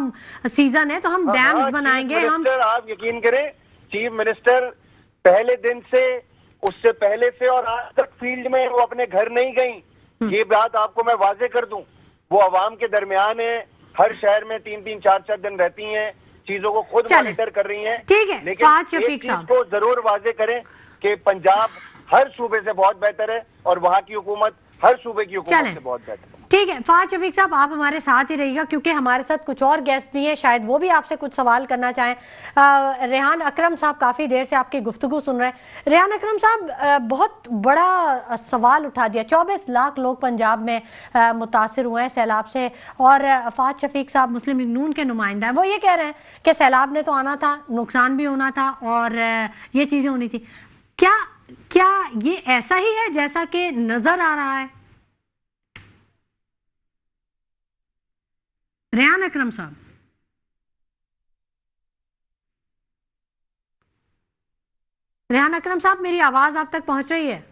सीजन है, तो हम डैम्स बनाएंगे। हम आप यकीन करें, चीफ मिनिस्टर पहले दिन से, उससे पहले से और आज तक फील्ड में वो अपने घर नहीं गई। ये बात आपको मैं वाजे कर दूं, वो अवाम के दरमियान है, हर शहर में 3-3, 4-4 दिन रहती हैं, चीजों को खुद मॉनिटर कर रही हैं। ठीक है, लेकिन एक चीज को जरूर वाजे करें कि पंजाब हर सूबे से बहुत बेहतर है, और वहां की हुकूमत हर सूबे की हुकूमत से बहुत बेहतर है। ठीक है फवाद शफीक साहब, आप हमारे साथ ही रहिएगा क्योंकि हमारे साथ कुछ और गेस्ट भी हैं, शायद वो भी आपसे कुछ सवाल करना चाहें। रेहान अकरम साहब काफ़ी देर से आपकी गुफ्तगू सुन रहे हैं। रेहान अकरम साहब, बहुत बड़ा सवाल उठा दिया। 24 लाख लोग पंजाब में मुतासिर हुए हैं सैलाब से, और फवाद शफीक साहब मुस्लिम लीग नून के नुमाइंदा हैं, वो ये कह रहे हैं कि सैलाब ने तो आना था, नुकसान भी होना था और ये चीज़ें होनी थी। क्या ये ऐसा ही है जैसा कि नजर आ रहा है? रेहान अकरम साहब, रेहान अकरम साहब, मेरी आवाज आप तक पहुंच रही है?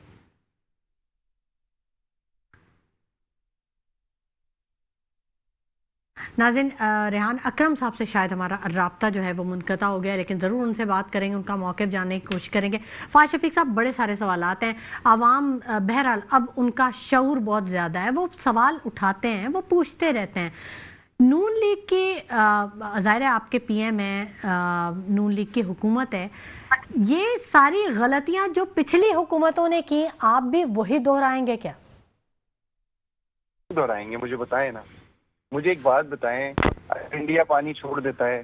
नाज़रीन, रेहान अकरम साहब से शायद हमारा राब्ता जो है वो मुनक़ता हो गया, लेकिन ज़रूर उनसे बात करेंगे, उनका मौक़िफ़ जानने की कोशिश करेंगे। फवाद शफीक साहब, बड़े सारे सवालात हैं। आवाम बहरहाल अब उनका शऊर बहुत ज़्यादा है, वो सवाल उठाते हैं, वो पूछते रहते हैं। नून लीग की ज़ाहिर है आपके पीएम है, नून लीग की हुकूमत है, ये सारी गलतियां जो पिछली हुकूमतों ने की आप भी वही दोहराएंगे क्या? दोहराएंगे, मुझे बताएं ना। मुझे एक बात बताएं, इंडिया पानी छोड़ देता है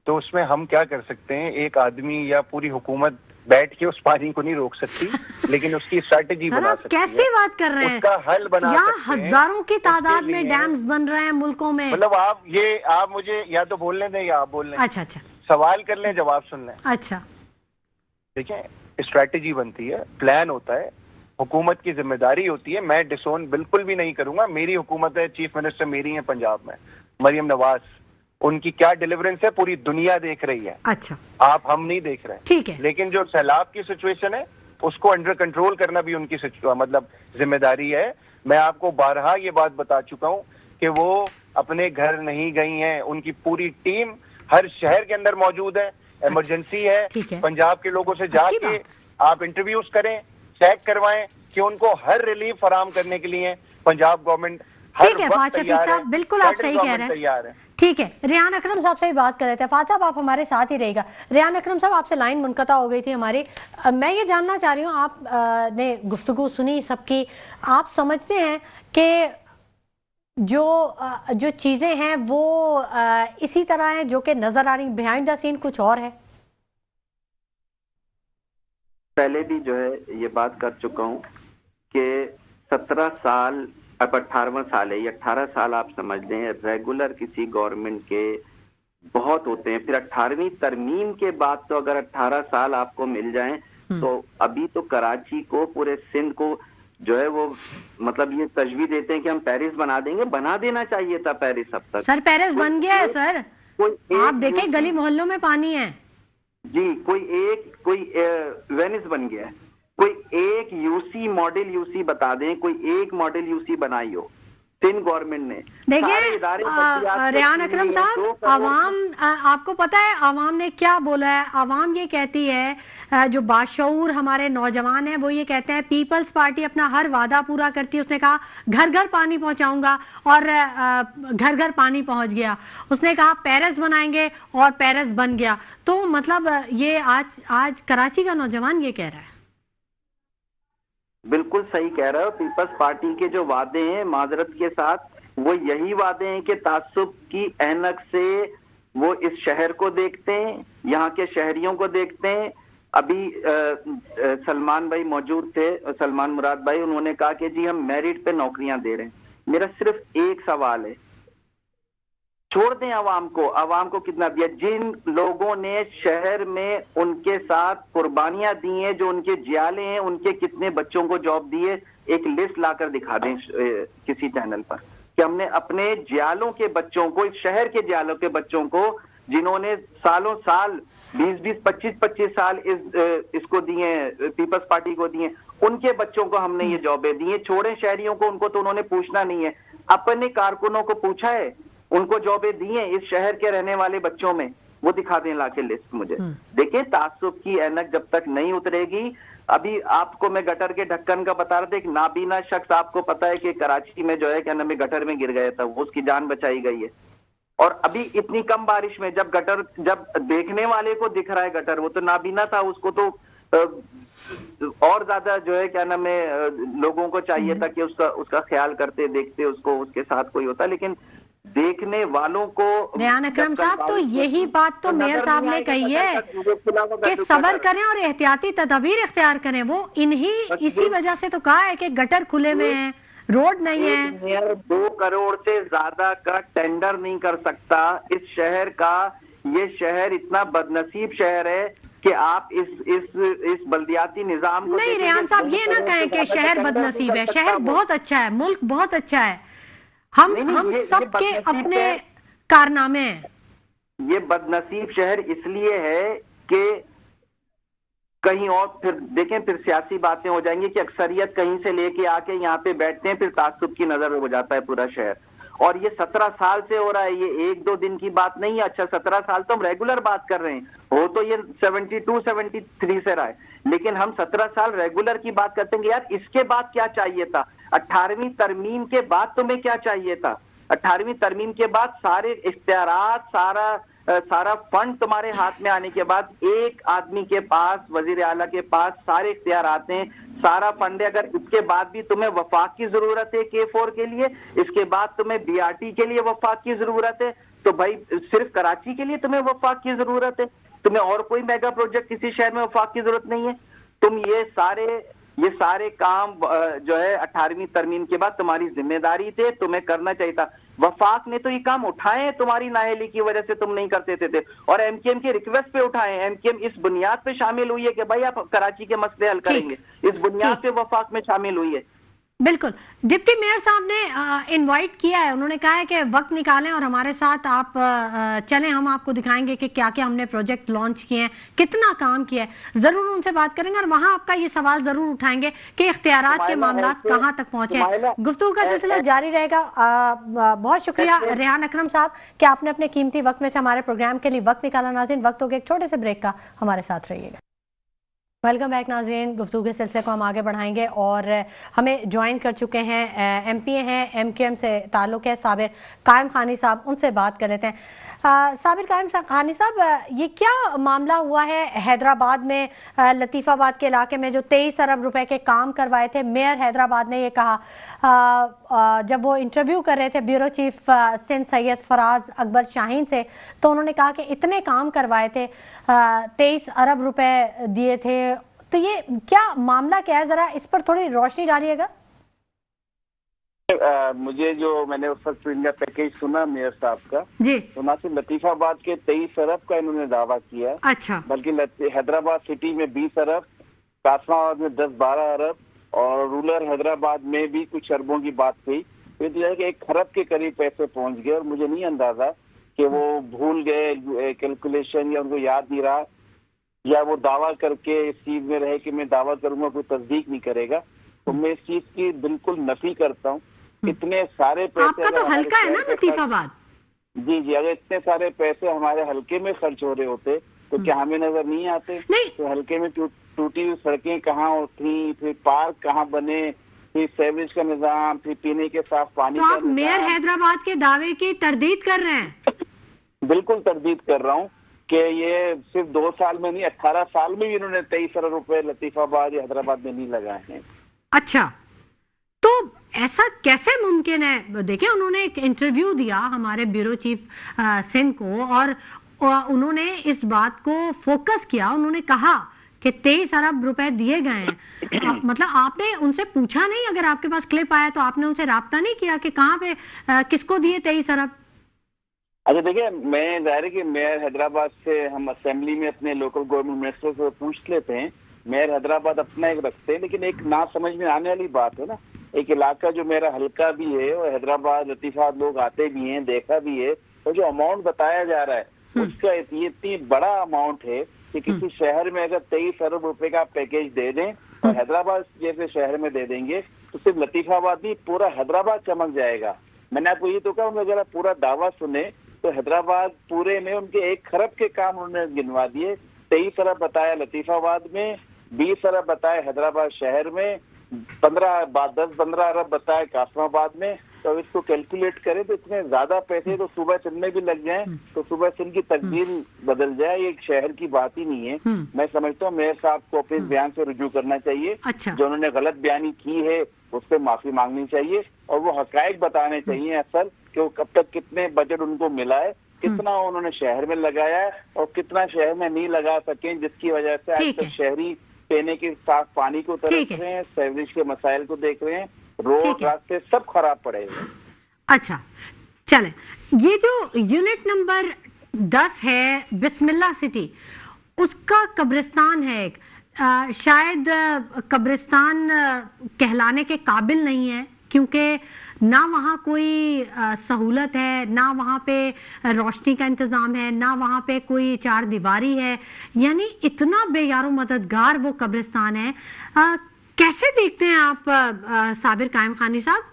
तो उसमें हम क्या कर सकते हैं? एक आदमी या पूरी हुकूमत बैठ के उस पानी को नहीं रोक सकती, लेकिन उसकी स्ट्रैटेजी बना सकती है। कैसे बात कर रहे हैं? उसका हल बना सकते हैं। हजारों की तादाद में डैम्स बन रहे हैं मुल्कों में। मतलब आप मुझे या तो बोलने दें या आप बोल लें। अच्छा, सवाल कर लें, जवाब सुन लें। अच्छा, देखिए, स्ट्रैटेजी बनती है, प्लान होता है, हुकूमत की जिम्मेदारी होती है। मैं डिसोन बिल्कुल भी नहीं करूंगा। मेरी हुकूमत है, चीफ मिनिस्टर मेरी है पंजाब में, मरियम नवाज, उनकी क्या डिलीवरेंस है पूरी दुनिया देख रही है। अच्छा, हम नहीं देख रहे हैं, ठीक है। लेकिन जो सैलाब की सिचुएशन है उसको अंडर कंट्रोल करना भी उनकी मतलब जिम्मेदारी है। मैं आपको बारहा ये बात बता चुका हूं कि वो अपने घर नहीं गई हैं, उनकी पूरी टीम हर शहर के अंदर मौजूद है। इमरजेंसी है, पंजाब के लोगों से जाके आप इंटरव्यूज करें, चेक करवाएं कि उनको हर रिलीफ फराम करने के लिए पंजाब गवर्नमेंट हर वक्त तैयार है। बिल्कुल आप सही कह रहे हैं। ठीक है, रेहान अकरम साहब से भी बात कर रहे थे। फवाद साहब, आप हमारे साथ ही रहेगा। रेहान अकरम साहब, आपसे लाइन मुनक़ता हो गई थी हमारी। मैं ये जानना चाह रही हूँ, आप ने गुफ्तगू सुनी सबकी, आप समझते हैं कि जो चीजें हैं वो इसी तरह हैं जो कि नजर आ रही, बिहाइंड द सीन कुछ और है? पहले भी जो है ये बात कर चुका हूँ कि 17 साल, अब 18वां साल है, ये 18 साल आप समझ लें रेगुलर किसी गवर्नमेंट के बहुत होते हैं। फिर 18वीं तरमीम के बाद तो अगर 18 साल आपको मिल जाएं तो अभी तो कराची को, पूरे सिंध को जो है वो मतलब ये तजवीज़ देते हैं कि हम पेरिस बना देंगे। बना देना चाहिए था पेरिस अब तक। सर, पेरिस बन गया है सर, आप देखें गली मोहल्लों में पानी है जी। कोई वेनिस बन गया है। कोई एक यूसी, मॉडल यूसी बता दें, कोई एक मॉडल यूसी बनाई हो सिंध गवर्नमेंट ने। देखिए रेहान अकरम साहब, आवाम, आपको पता है आवाम ने क्या बोला है? आवाम ये कहती है, जो बाशऊर हमारे नौजवान हैं वो ये कहते हैं पीपल्स पार्टी अपना हर वादा पूरा करती है। उसने कहा घर घर पानी पहुंचाऊंगा और घर घर पानी पहुंच गया। उसने कहा पेरिस बनाएंगे और पेरिस बन गया। तो मतलब ये आज कराची का नौजवान ये कह रहा है। बिल्कुल सही कह रहे हो। पीपल्स पार्टी के जो वादे हैं माजरत के साथ, वो यही वादे हैं कि तासुब की ऐनक से वो इस शहर को देखते हैं, यहाँ के शहरियों को देखते हैं। अभी सलमान भाई मौजूद थे, सलमान मुराद भाई, उन्होंने कहा कि जी हम मेरिट पे नौकरियां दे रहे हैं। मेरा सिर्फ एक सवाल है, छोड़ दें आवाम को कितना दिया? जिन लोगों ने शहर में उनके साथ कुर्बानियां दी हैं, जो उनके जियाले हैं, उनके कितने बच्चों को जॉब दी है, एक लिस्ट लाकर दिखा दें किसी चैनल पर कि हमने अपने जियालों के बच्चों को, इस शहर के जियालों के बच्चों को, जिन्होंने सालों साल 20-20, 25-25 साल इसको दिए, पीपल्स पार्टी को दिए, उनके बच्चों को हमने ये जॉबें दी हैं। छोड़े शहरियों को, उनको तो उन्होंने पूछना नहीं है। अपने कारकुनों को पूछा है, उनको जॉबें दी हैं इस शहर के रहने वाले बच्चों में, वो दिखा दें लाके लिस्ट मुझे। देखिए, तासुब की ऐनक जब तक नहीं उतरेगी, अभी आपको मैं गटर के ढक्कन का बता रहा था, एक नाबीना शख्स आपको पता है कि कराची में जो है क्या नाम है गटर में गिर गया था, वो उसकी जान बचाई गई है। और अभी इतनी कम बारिश में जब देखने वाले को दिख रहा है गटर, वो तो नाबीना था, उसको तो और ज्यादा जो है क्या नाम है लोगों को चाहिए था कि उसका ख्याल करते देखते उसको उसके साथ कोई होता, लेकिन देखने वालों को रेहान अकरम साहब, तो यही बात तो मेयर साहब ने कही है कि सब्र करें और एहतियाती तदबीर इख्तियार करें। वो इसी वजह से तो कहा है कि गटर खुले हुए हैं, रोड नहीं है। मेयर 2 करोड़ से ज्यादा का टेंडर नहीं कर सकता इस शहर का। ये शहर इतना बदनसीब शहर है कि आप इस बल्दियाती निजाम को नहीं रेहान साहब, ये ना कहें कि शहर बदनसीब है, शहर बहुत अच्छा है, मुल्क बहुत अच्छा है। हम सबके अपने कारनामे हैं। ये बदनसीब शहर इसलिए है कि कहीं और फिर देखें, फिर सियासी बातें हो जाएंगी कि अक्सरियत कहीं से लेके आके यहाँ पे बैठते हैं, फिर तासुब की नजर हो जाता है पूरा शहर। और ये 17 साल से हो रहा है, ये 1-2 दिन की बात नहीं है। अच्छा 17 साल तो हम रेगुलर बात कर रहे हैं, हो तो ये 72-73 से रहा है, लेकिन हम 17 साल रेगुलर की बात करते हैं। यार इसके बाद क्या चाहिए था? 18वीं तरमीम के बाद तुम्हें क्या चाहिए था? 18वीं तरमीम के बाद सारे इख्तियारात, सारा फंड तुम्हारे हाथ में आने के बाद एक आदमी के पास, वजीर आला के पास सारे इख्तियारात हैं, सारा फंड है। अगर इसके बाद भी तुम्हें वफाक की जरूरत है K4 के लिए, इसके बाद तुम्हें BRT के लिए वफाक की जरूरत है, तो भाई सिर्फ कराची के लिए तुम्हें वफाक की जरूरत है, तुम्हें और कोई मेगा प्रोजेक्ट किसी शहर में वफाक की जरूरत नहीं है। तुम ये सारे काम जो है 18वीं तरमीम के बाद तुम्हारी जिम्मेदारी थे, तुम्हें करना चाहिए था। वफाक ने तो ये काम उठाए, तुम्हारी नाअहली की वजह से तुम नहीं करते थे और MKM की रिक्वेस्ट पे उठाए। MKM इस बुनियाद पे शामिल हुई है कि भाई आप कराची के मसले हल करेंगे, इस बुनियाद पे वफाक में शामिल हुई है। बिल्कुल। डिप्टी मेयर साहब ने इनवाइट किया है, उन्होंने कहा है कि वक्त निकालें और हमारे साथ आप चलें, हम आपको दिखाएंगे कि क्या क्या हमने प्रोजेक्ट लॉन्च किए हैं, कितना काम किया है। जरूर उनसे बात करेंगे और वहां आपका ये सवाल जरूर उठाएंगे कि इख्तियारात के मामला कहां तक पहुंचे हैं। गुफ्तगू का सिलसिला जारी रहेगा। बहुत शुक्रिया रेहान अकरम साहब कि आपने अपने कीमती वक्त में से हमारे प्रोग्राम के लिए वक्त निकाला। नाज़रीन, वक्त हो गया एक छोटे से ब्रेक का, हमारे साथ रहिएगा। वेलकम बैक नाज़रीन, गुफ्तगू के सिलसिले को हम आगे बढ़ाएंगे और हमें ज्वाइन कर चुके हैं MP हैं, MKM से ताल्लुक़ है साबिर कायम खानी साहब, उनसे बात कर लेते हैं। साबिर कायम खानी साहब, ये क्या मामला हुआ है हैदराबाद में, लतीफ़ाबाद के इलाके में जो 23 अरब रुपए के काम करवाए थे? मेयर हैदराबाद ने ये कहा जब वो इंटरव्यू कर रहे थे ब्यूरो चीफ सिंध सैयद फराज अकबर शाहीन से, तो उन्होंने कहा कि इतने काम करवाए थे, 23 अरब रुपए दिए थे। तो ये क्या मामला क्या है, जरा इस पर थोड़ी रोशनी डालिएगा। मुझे जो मैंने उस वक्त इनका पैकेज सुना मेयर साहब का जी, तो ना सिर्फ लतीफाबाद के 23 अरब का इन्होंने दावा किया, अच्छा, बल्कि हैदराबाद सिटी में 20 अरब, कासमाबाद में 10-12 अरब और रूरल हैदराबाद में भी कुछ अरबों की बात हुई। फिर तो 1 खरब के करीब पैसे पहुंच गए और मुझे नहीं अंदाजा कि वो भूल गए कैलकुलेशन या उनको याद नहीं रहा या वो दावा करके इस चीज में रहे कि मैं दावा करूंगा कोई तस्दीक नहीं करेगा। तो मैं इस चीज की बिल्कुल नफी करता हूँ। इतने सारे पैसे आपका तो हल्का है ना लतीफाबाद? जी, अगर इतने सारे पैसे हमारे हल्के में खर्च हो रहे होते तो क्या हमें नजर नहीं आते? नहीं। तो हल्के में टूटी हुई सड़कें कहाँ थी, फिर पार्क कहाँ बने, फिर सेवरेज का निजाम, फिर पीने के साफ पानी तो आप मेयर हैदराबाद के दावे की तरदीद कर रहे हैं? बिल्कुल तरदीद कर रहा हूँ कि ये सिर्फ 2 साल में नहीं, 18 साल में भी इन्होंने 23 अरब रुपए लतीफाबाद या हैदराबाद में नहीं लगाए हैं। अच्छा, तो ऐसा कैसे मुमकिन है? देखिए, उन्होंने एक इंटरव्यू दिया हमारे ब्यूरो चीफ सिंध को और उन्होंने इस बात को फोकस किया। उन्होंने कहा कि 23 अरब रुपए दिए गए हैं। मतलब आपने उनसे पूछा नहीं? अगर आपके पास क्लिप आया तो आपने उनसे राब्ता नहीं किया कि कहाँ पे किसको दिए 23 अरब? अच्छा देखिए, मैं जाहिर है कि मेयर हैदराबाद से हम असेंबली में अपने लोकल गवर्नमेंट मिनिस्टर से पूछ लेते हैं। मेयर हैदराबाद अपना एक रखते हैं, लेकिन एक ना समझ में आने वाली बात है ना, एक इलाका जो मेरा हल्का भी है और हैदराबाद लतीफाबाद लोग आते भी हैं, देखा भी है, और जो अमाउंट बताया जा रहा है उसका ये इतनी बड़ा अमाउंट है कि किसी शहर में अगर 23 अरब रुपए का पैकेज दे दें और हैदराबाद जैसे शहर में दे देंगे तो सिर्फ लतीफाबाद नहीं पूरा हैदराबाद चमक जाएगा। मैंने आपको ये तो कहा, उन्होंने अगर पूरा दावा सुने तो हैदराबाद पूरे में उनके 1 खरब के काम उन्होंने गिनवा दिए। 23 अरब बताया लतीफाबाद में, 20 अरब बताया हैदराबाद शहर में, 10-15 अरब बताया कासमाबाद में तो इसको कैलकुलेट करें तो इतने ज्यादा पैसे तो सुबह सिंध में भी लग जाएं तो सुबह सिंध की तकदीर बदल जाए, ये एक शहर की बात ही नहीं है। मैं समझता हूँ मेयर साहब को अपने बयान से रुजू करना चाहिए। अच्छा। जो उन्होंने गलत बयानी की है उस पर माफी मांगनी चाहिए और वो हकायक बताने चाहिए असल कि वो कब तक कितने बजट उनको मिला है, कितना उन्होंने शहर में लगाया है और कितना शहर में नहीं लगा सके, जिसकी वजह से आज तक शहरी पीने के साफ पानी को तरस रहे हैं, सीवरेज के मसाइल को देख रहे हैं, रोड रास्ते सब खराब पड़े हैं। अच्छा चले, ये जो यूनिट नंबर 10 है बिस्मिल्लाह सिटी, उसका कब्रिस्तान है एक, शायद कब्रिस्तान कहलाने के काबिल नहीं है क्योंकि ना वहाँ कोई सहूलत है, ना वहाँ पे रोशनी का इंतज़ाम है, ना वहाँ पे कोई चार दीवारी है, यानी इतना बेयारो मददगार वो कब्रिस्तान है। कैसे देखते हैं आप साबिर कायम खानी साहब,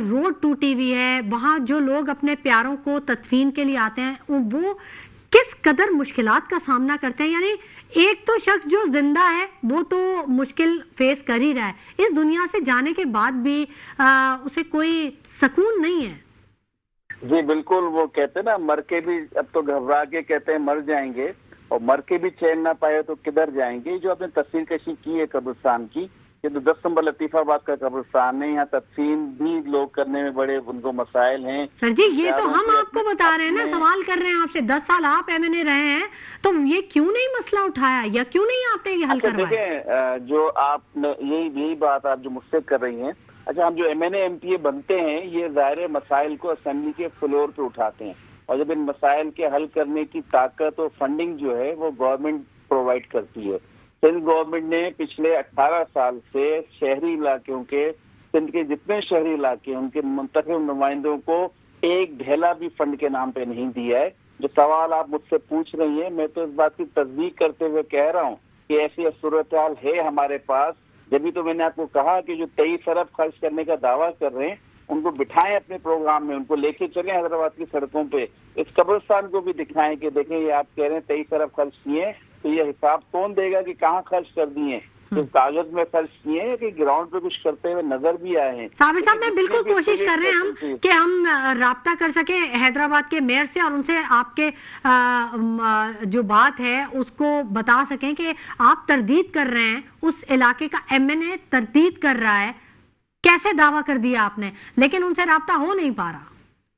रोड टूटी हुई है, वहाँ जो लोग अपने प्यारों को तदफीन के लिए आते हैं वो किस कदर मुश्किलात का सामना करते हैं? यानी एक तो शख्स जो जिंदा है वो तो मुश्किल फेस कर ही रहा है, इस दुनिया से जाने के बाद भी उसे कोई सुकून नहीं है। जी बिल्कुल, वो कहते हैं ना मर के भी अब तो घबरा के कहते हैं मर जाएंगे, और मर के भी चैन ना पाए तो किधर जाएंगे। जो आपने तस्वीर कशी की है कब्रिस्तान की, ये तो 10 नंबर लतीफाबाद का कब्रिस्तान है, यहाँ तदफीन भी लोग करने में बड़े उनको मसाइल हैं। सर जी ये तो हम आपको बता रहे हैं ना, सवाल कर रहे हैं आपसे, 10 साल आप MNA रहे हैं तो ये क्यों नहीं मसला उठाया या क्यों नहीं आपने ये हल करवाया? देखिए जो आप यही बात आप जो मुझसे कर रही हैं, अच्छा हम जो MNA MPA बनते हैं ये ज़ाहिर मसाइल को असेंबली के फ्लोर पे उठाते हैं, और जब इन मसाइल के हल करने की ताकत और फंडिंग जो है वो गवर्नमेंट प्रोवाइड करती है। सिंध गवर्नमेंट ने पिछले 18 साल से शहरी इलाकों के, सिंध के जितने शहरी इलाके उनके मुंतखब नुमाइंदों को एक ढेला भी फंड के नाम पे नहीं दिया है। जो सवाल आप मुझसे पूछ रही हैं, मैं तो इस बात की तस्दीक करते हुए कह रहा हूँ कि ऐसी सूरत हाल है हमारे पास। जब भी तो मैंने आपको कहा कि जो 23 अरब खर्च करने का दावा कर रहे हैं उनको बिठाएं अपने प्रोग्राम में, उनको लेके चलें हैदराबाद की सड़कों पे, इस कब्रिस्तान को भी दिखाएं कि देखें ये आप कह रहे हैं 23 अरब खर्च किए, तो ये हिसाब कौन देगा कि कहाँ खर्च कर दिए, तो कागज में खर्च किए हैं कि ग्राउंड पे कुछ करते हुए नजर भी आए हैं। साबिर साहब मैं बिल्कुल कोशिश कर रहे हैं हम कि हम राब्ता कर सके हैदराबाद के मेयर से और उनसे आपके जो बात है उसको बता सकें कि आप तरदीद कर रहे हैं, उस इलाके का MNA तरदीद कर रहा है, कैसे दावा कर दिया आपने, लेकिन उनसे राब्ता हो नहीं पा रहा।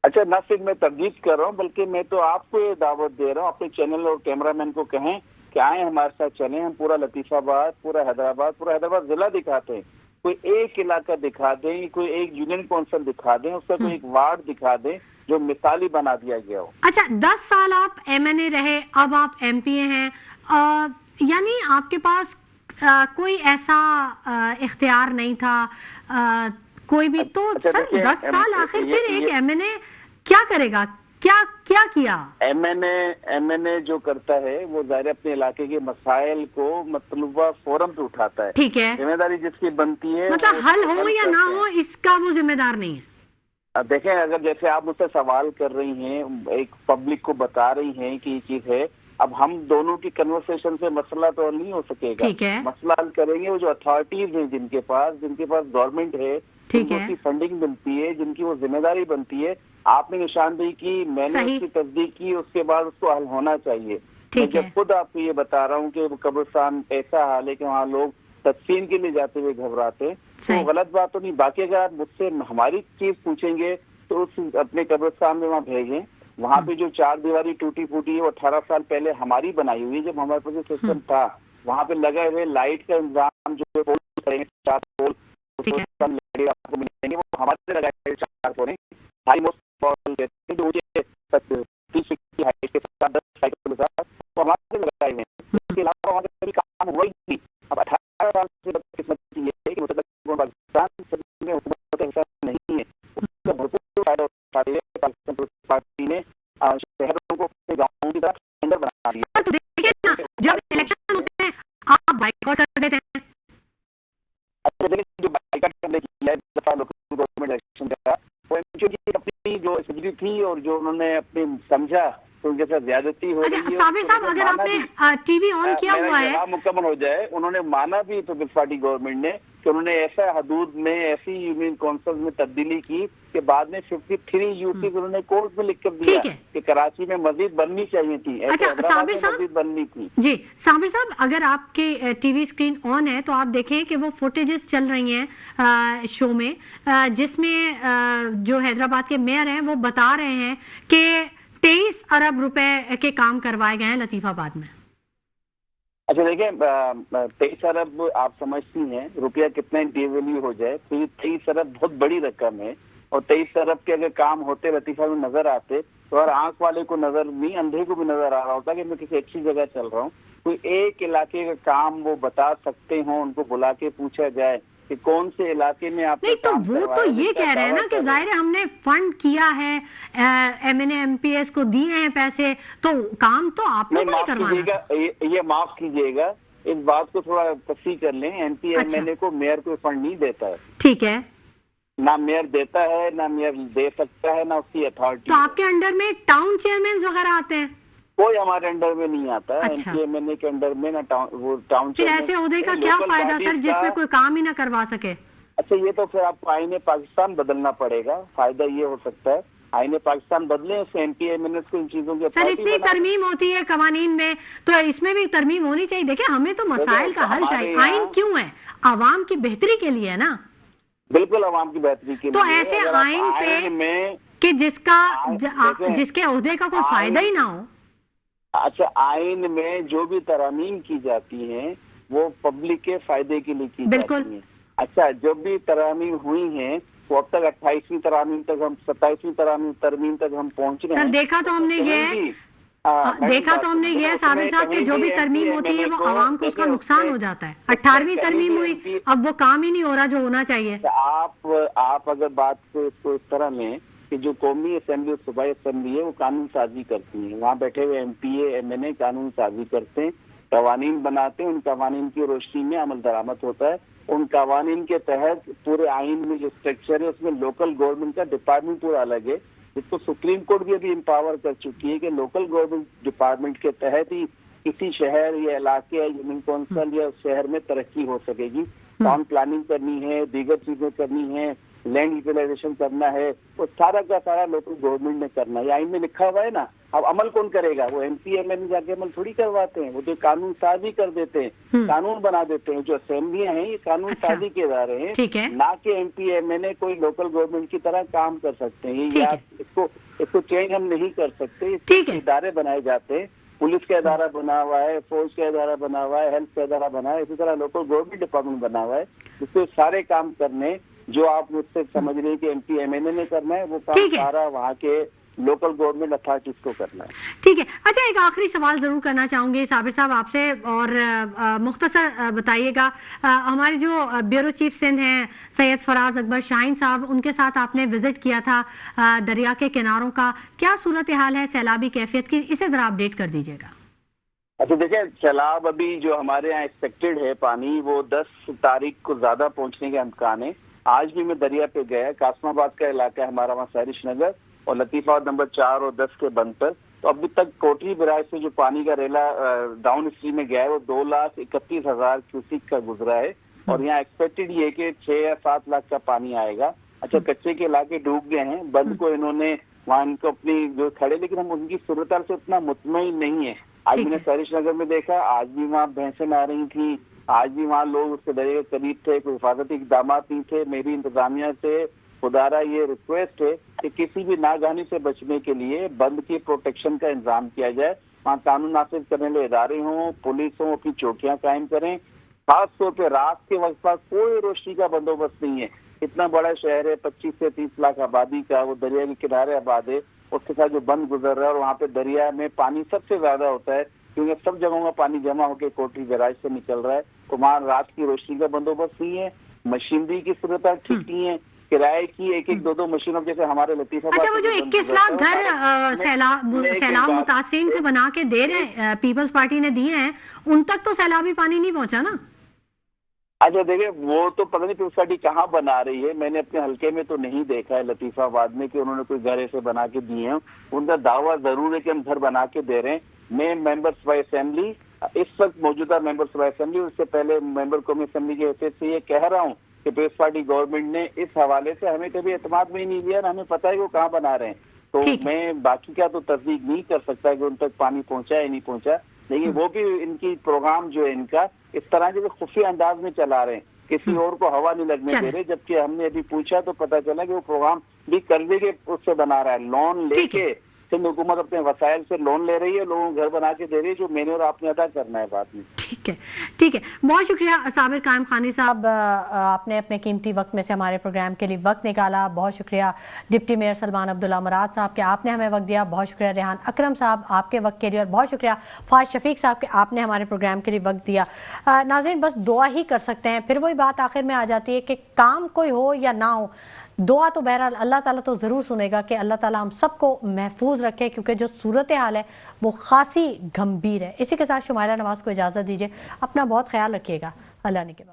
अच्छा न सिर्फ मैं तरदीद कर रहा हूँ बल्कि मैं तो आपको ये दावत दे रहा हूँ, अपने चैनल और कैमरामैन को कहें कि आए हमारे साथ चलें, हम पूरा लतीफाबाद, पूरा हैदराबाद जिला दिखाते हैं, कोई एक इलाका दिखा दें, कोई एक यूनियन काउंसिल दिखा दें, उसका कोई एक वार्ड दिखा दें जो मिसाली बना दिया गया हो। अच्छा 10 साल आप MNA रहे, अब आप MPA हैं, यानी आपके पास कोई ऐसा इख्तियार नहीं था कोई भी तो सर 10 साल आखिर फिर एक MNA क्या करेगा, क्या किया? MNA जो करता है वो ज़ाहिर अपने इलाके के मसाइल को मतलूबा फोरम पे उठाता है, ठीक है, जिम्मेदारी जिसकी बनती है, मतलब हल हो या ना हो इसका वो जिम्मेदार नहीं है। अब देखें अगर जैसे आप मुझसे सवाल कर रही हैं, एक पब्लिक को बता रही हैं कि ये चीज है, अब हम दोनों की कन्वर्सेशन से मसला तो नहीं हो सकेगा, ठीक है, मसला हल करेंगे वो जो अथॉरिटीज हैं जिनके पास गवर्नमेंट है, जिनकी फंडिंग मिलती है, जिनकी वो जिम्मेदारी बनती है। आपने निशानदेही की, मैंने उसकी तस्दीक की, उसके बाद उसको हल होना चाहिए। मैं जब खुद आपको ये बता रहा हूँ कि कब्रिस्तान ऐसा हाल है कि वहाँ लोग तदफीन के लिए जाते हुए घबराते, तो गलत बात तो नहीं। बाकी अगर आप मुझसे हमारी चीज पूछेंगे तो उस अपने कब्रिस्तान में वहाँ भेजें, वहाँ पे जो चार दीवारी टूटी फूटी है वो 18 साल पहले हमारी बनाई हुई है, जब हमारे पास सिस्टम था। वहाँ पे लगे हुए लाइट का इंतजाम जो करेंगे, 4 पोल आपको मिलेंगे, वो हमारे लगाए हुए 4 पोल हाई मोस्ट पोल कहते हैं, जो 30 फीट की हाइट के साथ 10 साइकिल के साथ वो हमारे लगाए हुए हैं। इसके अलावा वहाँ कभी काम हुआ ही नहीं। अब 18 साल से किस्मत ये है कि मुतल्लिक़ पाकिस्तान में हुकूमत का हिस्सा नहीं है, उसका भरपूर फायदा उठा रही है पाकिस्तान पार्टी ने, शहरों को अपने गाँवों की तरफ टेंडर बना दिया। तो देखिए ना, जब इलेक्शन होते हैं आप बाइकआउट कर देते हैं। जो बाइकआउट करने किया है दफा लोकल गवर्नमेंट इलेक्शन का, वो की अपनी जो स्थिति थी और जो उन्होंने अपनी समझा तो उनके साथ ज्यादती हो रही है। साबिर साहब अगर आपने टीवी ऑन किया हुआ है, मुकम्मल हो जाए, उन्होंने माना भी तो पीपल्स पार्टी गवर्नमेंट ने कि उन्होंने ऐसा हदूद में ऐसी यूनियन काउंसिल में तब्दीली की कि बाद में 53 यूसी उन्होंने कोर्ट में लिख कर दिया कि कराची में मस्जिद बननी चाहिए थी। अच्छा साबिर साहब, मस्जिद बननी थी जी साबिर साहब, अगर आपके टीवी स्क्रीन ऑन है तो आप देखें कि वो फुटेजेस चल रही हैं शो में, जिसमें जो हैदराबाद के मेयर हैं वो बता रहे हैं कि 23 अरब रुपए के काम करवाए गए हैं लतीफाबाद में। अच्छा देखिए, 23 अरब आप समझती हैं रुपया कितना डिवैल्यू हो जाए, तो ये 23 अरब बहुत बड़ी रकम है। और 23 अरब के अगर काम होते लतीफा में नजर आते तो हर आंख वाले को नजर नहीं, अंधे को भी नजर आ रहा होता कि मैं किसी अच्छी जगह चल रहा हूँ। कोई एक इलाके का काम वो बता सकते हो, उनको बुला के पूछा जाए कि कौन से इलाके में आप नहीं, तो वो तो ये कह रहे हैं ना कि जाहिर है हमने फंड किया है, एमएनए एमपीएस को दिए हैं पैसे, तो काम तो आप लोगों ने करवाना। ये माफ कीजिएगा, इस बात को थोड़ा तफसील कर लें। एमपी एमएनए को मेयर कोई फंड नहीं देता है। ठीक है, ना मेयर देता है, ना मेयर दे सकता है, ना उसकी अथॉरिटी। तो आपके अंडर में टाउन चेयरमैन वगैरह आते हैं? कोई हमारे अंडर में नहीं आता है। अच्छा। एमपीएमएनए के अंडर में ना टाउन फिर ऐसे ओहदे का क्या फायदा सर जिसमें कोई काम ही ना करवा सके? अच्छा, ये तो फिर आपको आईने पाकिस्तान बदलना पड़ेगा। फायदा ये हो सकता है आईने पाकिस्तान बदले, उससे एमपीएमएनए को इन चीजों की सर इतनी तरमीम होती है कवानीन में, तो इसमें भी तरमीम होनी चाहिए। देखिए हमें तो मसाइल का हल चाहिए। आइन क्यों है? आवाम की बेहतरी के लिए है ना। बिल्कुल आवाम की बेहतरी के लिए। तो ऐसे आइन पे कि जिसके ओहदे का कोई फायदा ही ना हो। अच्छा, आइन में जो भी तरामीम की जाती हैं वो पब्लिक के फायदे के लिए की जाती हैं। अच्छा, जो भी तरामीम हुई हैं वो अब तक 28वीं तरामीम तक हम 27वीं तरमीम तक हम पहुंच रहे हैं। सर देखा तो हमने ये साबिर साहब कि जो भी तरमीम होती है वो आवाम को उसका नुकसान हो जाता है। 18वीं तरमीम हुई, अब वो काम ही नहीं हो रहा जो होना चाहिए। आप अगर बात को इसको इस तरह में कि जो कौमी असेंबली और सूबाई असेंबली है वो कानून साजी करती है, वहाँ बैठे हुए एमपीए एमएनए कानून साजी करते हैं, कवानीन बनाते हैं, उन कवानीन की रोशनी में अमल दरामद होता है। उन कवानीन के तहत पूरे आइन में जो स्ट्रक्चर है उसमें लोकल गवर्नमेंट का डिपार्टमेंट पूरा अलग है, जिसको सुप्रीम कोर्ट भी अभी एम्पावर कर चुकी है कि लोकल गवर्नमेंट डिपार्टमेंट के तहत ही किसी शहर या इलाके या यूनियन काउंसिल या शहर में तरक्की हो सकेगी। टाउन प्लानिंग करनी है, दीगर चीजें करनी है, लैंड यूटिलाइजेशन करना है, वो सारा का सारा लोकल गवर्नमेंट ने करना है। आइन में लिखा हुआ है ना। अब अमल कौन करेगा? वो एमपी एमएनए जाके अमल थोड़ी करवाते हैं, वो तो कानून साजी कर देते हैं, कानून बना देते हैं। जो असेंबलियां हैं ये कानून साजी के इदारे हैं, ना कि एमपी एमएनए कोई लोकल गवर्नमेंट की तरह काम कर सकते हैं। ये इसको चेंज हम नहीं कर सकते। इदारे बनाए जाते हैं, पुलिस का इदारा बना हुआ है, फौज का इदारा बना हुआ है, हेल्थ का इदारा बना है, इसी तरह लोकल गवर्नमेंट डिपार्टमेंट बना हुआ है, जिससे सारे काम करने जो आप मुझसे समझ रहे हैं कि एमपी एमएनए ने करना है वो काम सारा वहाँ के लोकल गवर्नमेंट अथॉरिटीज को करना है। ठीक है। अच्छा, एक आखिरी सवाल जरूर करना चाहूंगी साबिर साहब आपसे, और मुख्तसर बताइएगा। हमारे जो ब्यूरो चीफ सिंध हैं सैयद फराज अकबर शाहीन साहब, उनके साथ आपने विजिट किया था दरिया के किनारों का, क्या सूरत हाल है सैलाबी कैफियत की, इसे जरा अपडेट कर दीजिएगा। अच्छा देखिए, सैलाब अभी जो हमारे यहाँ एक्सपेक्टेड है पानी, वो 10 तारीख को ज्यादा पहुंचने के इम्कान है। आज भी मैं दरिया पे गया, कासमाबाद का इलाका है हमारा, वहाँ सैरिश नगर और लतीफाबाद नंबर 4 और 10 के बंद पर। तो अभी तक कोटरी बराज से जो पानी का रेला डाउन स्ट्रीम में गया है वो 2,31,000 क्यूसिक का गुजरा है, और यहाँ एक्सपेक्टेड ये कि 6 या 7 लाख का पानी आएगा। अच्छा, कच्चे के इलाके डूब गए हैं, बंद को इन्होंने वहाँ इनको अपनी जो खड़े, लेकिन हम उनकी सूरत से उतना मुतमईन नहीं है। आज मैंने सैरिश नगर में देखा, आज भी वहाँ भैंसें आ रही थी, आज भी वहाँ लोग उसके दरिया के करीब थे, कोई हिफाजती इक़दाम नहीं थे। मेरी इंतजामिया से खुदारा ये रिक्वेस्ट है कि किसी भी नागहानी से बचने के लिए बंद की प्रोटेक्शन का इंतजाम किया जाए। वहाँ कानून नाफिज करने वाले इदारे हों, पुलिस हो, अपनी चौकियां कायम करें। खास तौर पे रात के वक्त पास कोई रोशनी का बंदोबस्त नहीं है। इतना बड़ा शहर है, 25 से 30 लाख आबादी का, वो दरिया के किनारे आबाद है, उसके साथ जो बंद गुजर रहा है, और वहाँ पे दरिया में पानी सबसे ज्यादा होता है क्योंकि सब जगहों का पानी जमा होकर कोटरी बैराज से निकल रहा है। तो वहाँ रात की रोशनी का बंदोबस्त नहीं है, मशीनरी की सूरत ठीक नहीं है, किराए की 1-1, 2-2 मशीनों जैसे हमारे लतीफाबाद। अच्छा, वो जो 21 लाख घर सैलाब मुतासिरीन को बना के दे रहे हैं, पीपल्स पार्टी ने दिए हैं, उन तक तो सैलाबी पानी नहीं पहुंचा ना? अच्छा देखिए, वो तो पता नहीं पीपल्स पार्टी कहाँ बना रही है, मैंने अपने हल्के में तो नहीं देखा है लतीफाबाद में कि उन्होंने कोई घर ऐसे बना के दिए हैं। उनका दावा जरूर है कि हम घर बना के दे रहे हैं। मैं मेंबर्स बाय असेंबली इस वक्त मौजूदा मेंबर सभा असेंबली, उससे पहले मेंबर कौमी असेंबली के हैसियत से ये कह रहा हूँ कि पीपल्स पार्टी गवर्नमेंट ने इस हवाले से हमें कभी एतमाद में ही नहीं दिया, हमें पता है वो कहाँ बना रहे हैं। तो मैं बाकी क्या तो तस्दीक नहीं कर सकता कि उन तक पानी पहुंचा या नहीं पहुंचा, लेकिन वो भी इनकी प्रोग्राम जो है इनका इस तरह के खुफिया अंदाज में चला रहे हैं, किसी और को हवा नहीं लगने दे रहे। जबकि हमने अभी पूछा तो पता चला कि वो प्रोग्राम भी कर्जे के उससे बना रहा है, लोन लेके सिंध हुकूमत अपने वसाइल से लोन ले रही है, लोगों को घर बना के दे रही है, जो मैंने और आपने अदा करना है बाद में। ठीक है, ठीक है, बहुत शुक्रिया साबिर कायम खानी साहब, आपने अपने कीमती वक्त में से हमारे प्रोग्राम के लिए वक्त निकाला। बहुत शुक्रिया डिप्टी मेयर सलमान अब्दुल्ला मुराद साहब के, आपने हमें वक्त दिया। बहुत शुक्रिया रेहान अकरम साहब आपके वक्त के लिए, और बहुत शुक्रिया फाज शफीक साहब के, आपने हमारे प्रोग्राम के लिए वक्त दिया। नाज़रीन, बस दुआ ही कर सकते हैं, फिर वही बात आखिर में आ जाती है कि काम कोई हो या ना हो, दुआ तो बहरहाल अल्लाह ताला तो ज़रूर सुनेगा कि अल्लाह ताला हम सबको महफूज रखे, क्योंकि जो सूरत हाल है वो खासी गंभीर है। इसी के साथ शुमाइला नवाज़ को इजाज़त दीजिए, अपना बहुत ख्याल रखिएगा, अल्लाह ने के बाद।